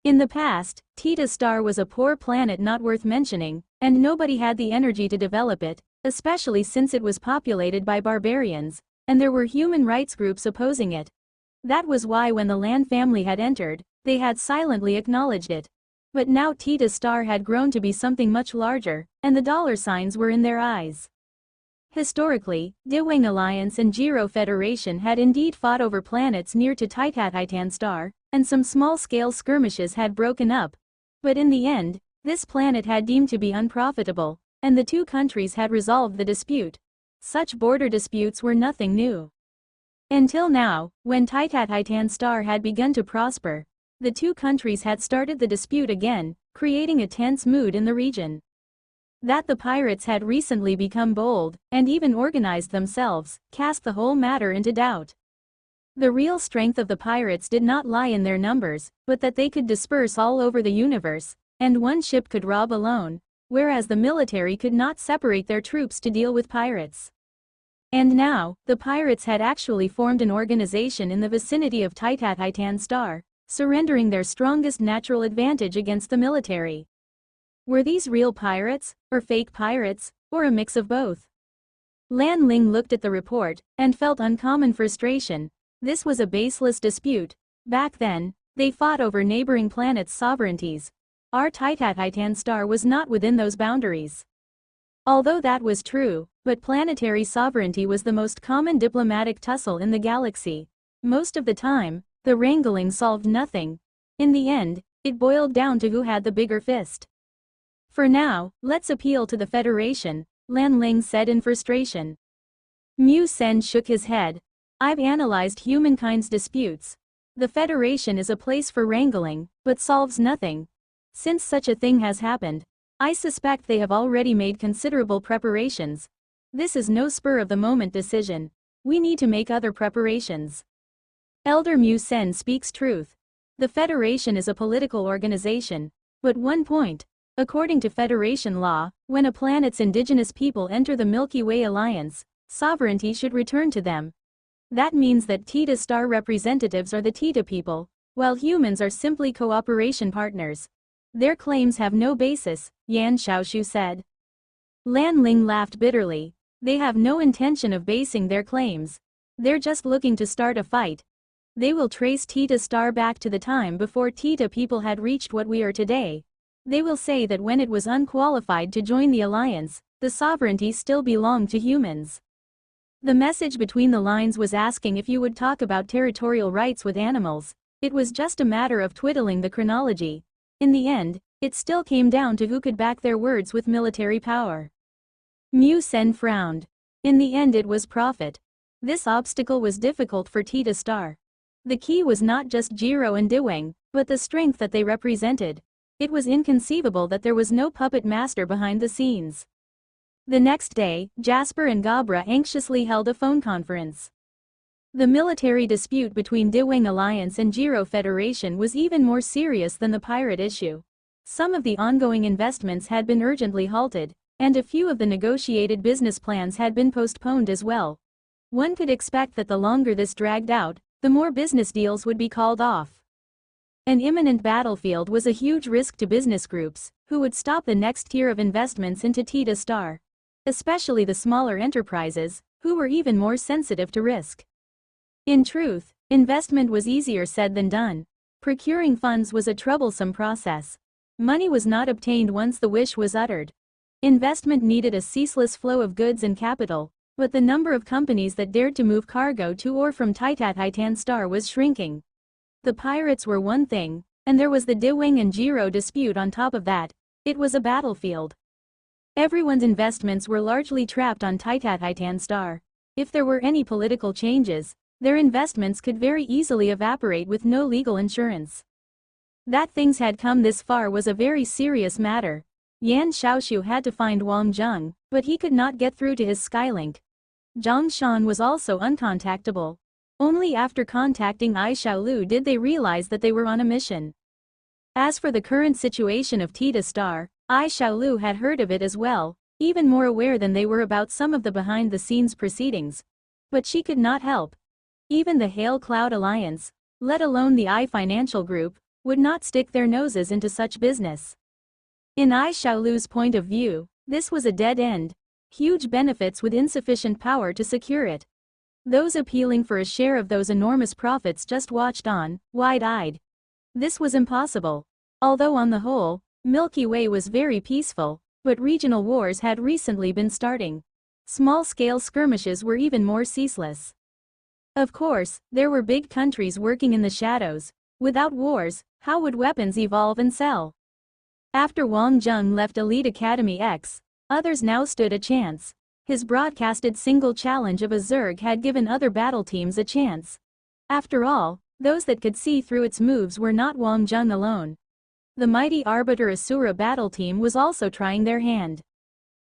In the past, Tita Star was a poor planet not worth mentioning, and nobody had the energy to develop it, especially since it was populated by barbarians, and there were human rights groups opposing it. That was why when the Lan family had entered, they had silently acknowledged it. But now Tita's star had grown to be something much larger, and the dollar signs were in their eyes. Historically, Dewing Alliance and Giro Federation had indeed fought over planets near to Titan star, and some small-scale skirmishes had broken up. But in the end, this planet had deemed to be unprofitable, and the two countries had resolved the dispute. Such border disputes were nothing new. Until now, when Titan star had begun to prosper, the two countries had started the dispute again, creating a tense mood in the region. That the pirates had recently become bold, and even organized themselves, cast the whole matter into doubt. The real strength of the pirates did not lie in their numbers, but that they could disperse all over the universe, and one ship could rob alone, whereas the military could not separate their troops to deal with pirates. And now, the pirates had actually formed an organization in the vicinity of Titan star, surrendering their strongest natural advantage against the military. Were these real pirates, or fake pirates, or a mix of both? Lan Ling looked at the report, and felt uncommon frustration. This was a baseless dispute. Back then, they fought over neighboring planets' sovereignties. Our Titan star was not within those boundaries. Although that was true, but planetary sovereignty was the most common diplomatic tussle in the galaxy. Most of the time, the wrangling solved nothing. In the end, it boiled down to who had the bigger fist. For now, let's appeal to the Federation, Lan Ling said in frustration. Mu Sen shook his head. I've analyzed humankind's disputes. The Federation is a place for wrangling, but solves nothing. Since such a thing has happened, I suspect they have already made considerable preparations. This is no spur-of-the-moment decision. We need to make other preparations. Elder Mu Sen speaks truth. The Federation is a political organization. But one point. According to Federation law, when a planet's indigenous people enter the Milky Way Alliance, sovereignty should return to them. That means that Tita star representatives are the Tita people, while humans are simply cooperation partners. Their claims have no basis, Yan Xiaoshu said. Lan Ling laughed bitterly. They have no intention of basing their claims. They're just looking to start a fight. They will trace Tita star back to the time before Tita people had reached what we are today. They will say that when it was unqualified to join the alliance, the sovereignty still belonged to humans. The message between the lines was asking if you would talk about territorial rights with animals. It was just a matter of twiddling the chronology. In the end, it still came down to who could back their words with military power. Mu Sen frowned. In the end it was profit. This obstacle was difficult for Tita star. The key was not just Jiro and Dewing, but the strength that they represented. It was inconceivable that there was no puppet master behind the scenes. The next day, Jasper and Gabra anxiously held a phone conference. The military dispute between Dewing Alliance and Jiro Federation was even more serious than the pirate issue. Some of the ongoing investments had been urgently halted, and a few of the negotiated business plans had been postponed as well. One could expect that the longer this dragged out, the more business deals would be called off. An imminent battlefield was a huge risk to business groups, who would stop the next tier of investments into Tita star. Especially the smaller enterprises, who were even more sensitive to risk. In truth, investment was easier said than done. Procuring funds was a troublesome process. Money was not obtained once the wish was uttered. Investment needed a ceaseless flow of goods and capital, but the number of companies that dared to move cargo to or from Titan star was shrinking. The pirates were one thing, and there was the Dewing and Jiro dispute on top of that. It was a battlefield. Everyone's investments were largely trapped on Titan star. If there were any political changes, their investments could very easily evaporate with no legal insurance. That things had come this far was a very serious matter. Yan Xiaoshu had to find Wang Zheng, but he could not get through to his Skylink. Zhang Shan was also uncontactable. Only after contacting Ai Xiaolu did they realize that they were on a mission. As for the current situation of Tita star, Ai Xiaolu had heard of it as well, even more aware than they were about some of the behind-the-scenes proceedings. But she could not help. Even the Hail Cloud Alliance, let alone the Ai Financial Group, would not stick their noses into such business. In Ai Xiaolu's point of view, this was a dead end. Huge benefits with insufficient power to secure it. Those appealing for a share of those enormous profits just watched on, wide-eyed. This was impossible. Although on the whole, Milky Way was very peaceful, but regional wars had recently been starting. Small-scale skirmishes were even more ceaseless. Of course, there were big countries working in the shadows. Without wars, how would weapons evolve and sell? After Wang Zheng left Elite Academy X, others now stood a chance. His broadcasted single challenge of a Zerg had given other battle teams a chance. After all, those that could see through its moves were not Wang Zheng alone. The mighty Arbiter Asura battle team was also trying their hand.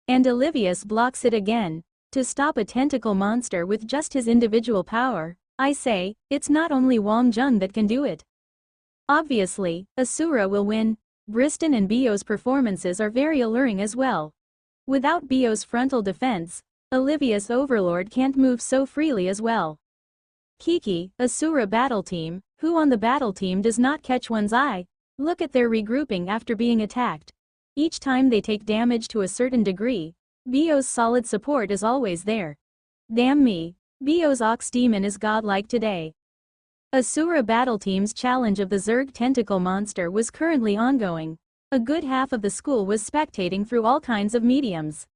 And Olivius blocks it again. To stop a tentacle monster with just his individual power, I say, it's not only Wang Zheng that can do it. Obviously, Asura will win. Briston and Bio's performances are very alluring as well. Without Bio's frontal defense, Olivius Overlord can't move so freely as well. Kiki, Asura battle team, who on the battle team does not catch one's eye? Look at their regrouping after being attacked. Each time they take damage to a certain degree, Bio's solid support is always there. Damn me, Bio's Ox Demon is godlike today. Asura battle team's challenge of the Zerg tentacle monster was currently ongoing. A good half of the school was spectating through all kinds of mediums.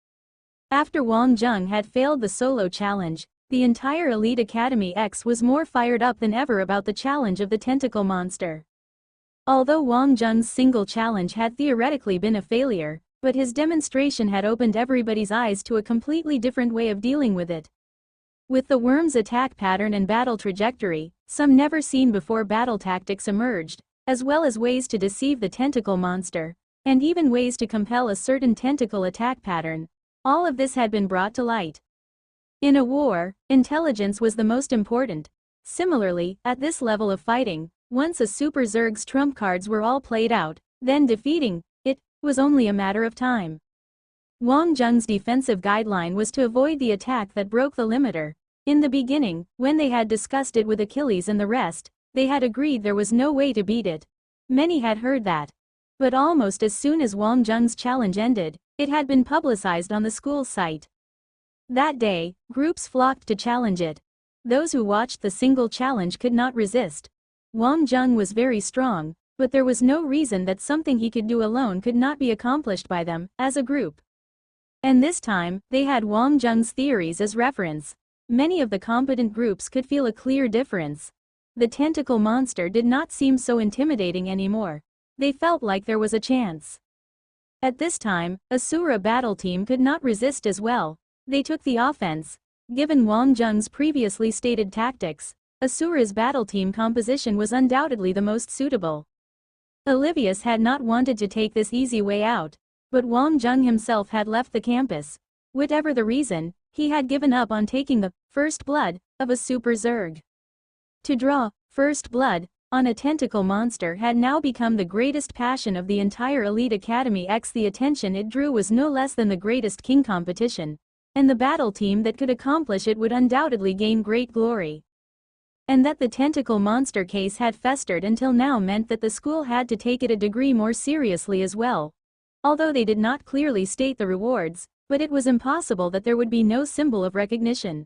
After Wang Zheng had failed the solo challenge, the entire Elite Academy X was more fired up than ever about the challenge of the tentacle monster. Although Wang Zheng's single challenge had theoretically been a failure, but his demonstration had opened everybody's eyes to a completely different way of dealing with it. With the worm's attack pattern and battle trajectory, some never-seen-before battle tactics emerged, as well as ways to deceive the tentacle monster, and even ways to compel a certain tentacle attack pattern. All of this had been brought to light. In a war, intelligence was the most important. Similarly, at this level of fighting, once a Super Zerg's trump cards were all played out, then defeating it was only a matter of time. Wang Zheng's defensive guideline was to avoid the attack that broke the limiter. In the beginning, when they had discussed it with Achilles and the rest, they had agreed there was no way to beat it. Many had heard that. But almost as soon as Wang Zheng's challenge ended, it had been publicized on the school's site. That day, groups flocked to challenge it. Those who watched the single challenge could not resist. Wang Zheng was very strong, but there was no reason that something he could do alone could not be accomplished by them, as a group. And this time, they had Wang Zheng's theories as reference. Many of the competent groups could feel a clear difference. The tentacle monster did not seem so intimidating anymore. They felt like there was a chance. At this time, Asura battle team could not resist as well. They took the offense. Given Wang Zheng's previously stated tactics, Asura's battle team composition was undoubtedly the most suitable. Olivius had not wanted to take this easy way out, but Wang Zheng himself had left the campus. Whatever the reason, he had given up on taking the first blood of a Super Zerg. To draw first blood on a tentacle monster had now become the greatest passion of the entire Elite Academy X. The attention it drew was no less than the greatest king competition, and the battle team that could accomplish it would undoubtedly gain great glory. And that the tentacle monster case had festered until now meant that the school had to take it a degree more seriously as well. Although they did not clearly state the rewards, but it was impossible that there would be no symbol of recognition.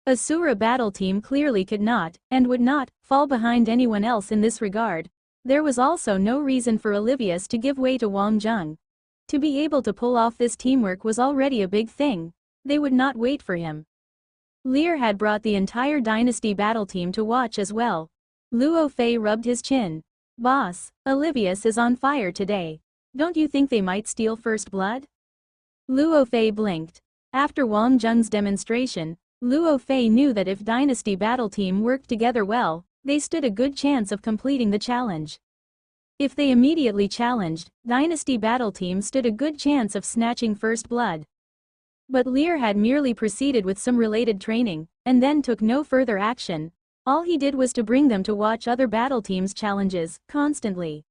Asura battle team clearly could not, and would not, fall behind anyone else in this regard. There was also no reason for Olivius to give way to Wang Zheng. To be able to pull off this teamwork was already a big thing. They would not wait for him. Lear had brought the entire Dynasty battle team to watch as well. Luo Fei rubbed his chin. Boss, Olivius is on fire today. Don't you think they might steal first blood? Luo Fei blinked. After Wang Zheng's demonstration, Luo Fei knew that if Dynasty battle team worked together well, they stood a good chance of completing the challenge. If they immediately challenged, Dynasty battle team stood a good chance of snatching first blood. But Lear had merely proceeded with some related training, and then took no further action. All he did was to bring them to watch other battle teams' challenges, constantly.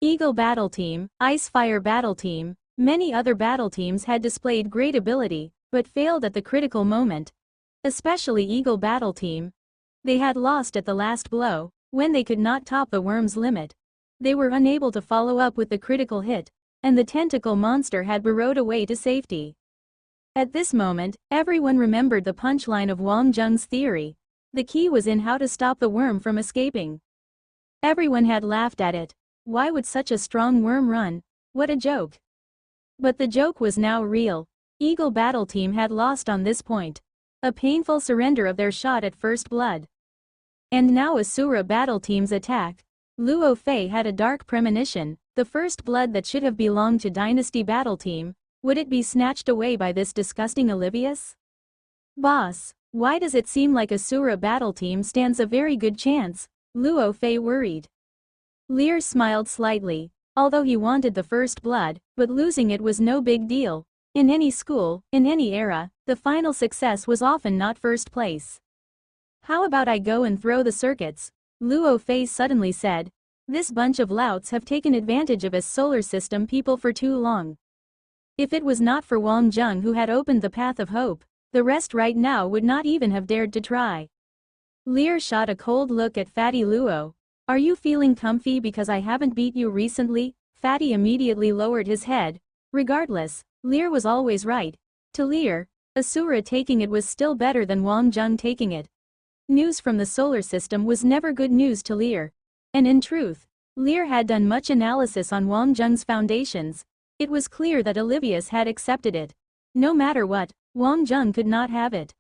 Eagle battle team, Icefire battle team, many other battle teams had displayed great ability, but failed at the critical moment. Especially Eagle battle team. They had lost at the last blow, when they could not top the worm's limit. They were unable to follow up with the critical hit, and the tentacle monster had burrowed away to safety. At this moment, everyone remembered the punchline of Wang Zheng's theory. The key was in how to stop the worm from escaping. Everyone had laughed at it. Why would such a strong worm run? What a joke. But the joke was now real. Eagle Battle Team had lost on this point. A painful surrender of their shot at first blood. And now Asura Battle Team's attack. Luo Fei had a dark premonition, the first blood that should have belonged to Dynasty Battle Team, would it be snatched away by this disgusting Olivius? Boss, why does it seem like Asura Battle Team stands a very good chance? Luo Fei worried. Lear smiled slightly, although he wanted the first blood, but losing it was no big deal. In any school, in any era, the final success was often not first place. How about I go and throw the circuits? Luo Fei suddenly said. This bunch of louts have taken advantage of us solar system people for too long. If it was not for Wang Zheng who had opened the path of hope, the rest right now would not even have dared to try. Lear shot a cold look at Fatty Luo. Are you feeling comfy because I haven't beat you recently? Fatty immediately lowered his head. Regardless, Lear was always right. To Lear, Asura taking it was still better than Wang Zheng taking it. News from the solar system was never good news to Lear. And in truth, Lear had done much analysis on Wang Zheng's foundations. It was clear that Olivius had accepted it. No matter what, Wang Zheng could not have it.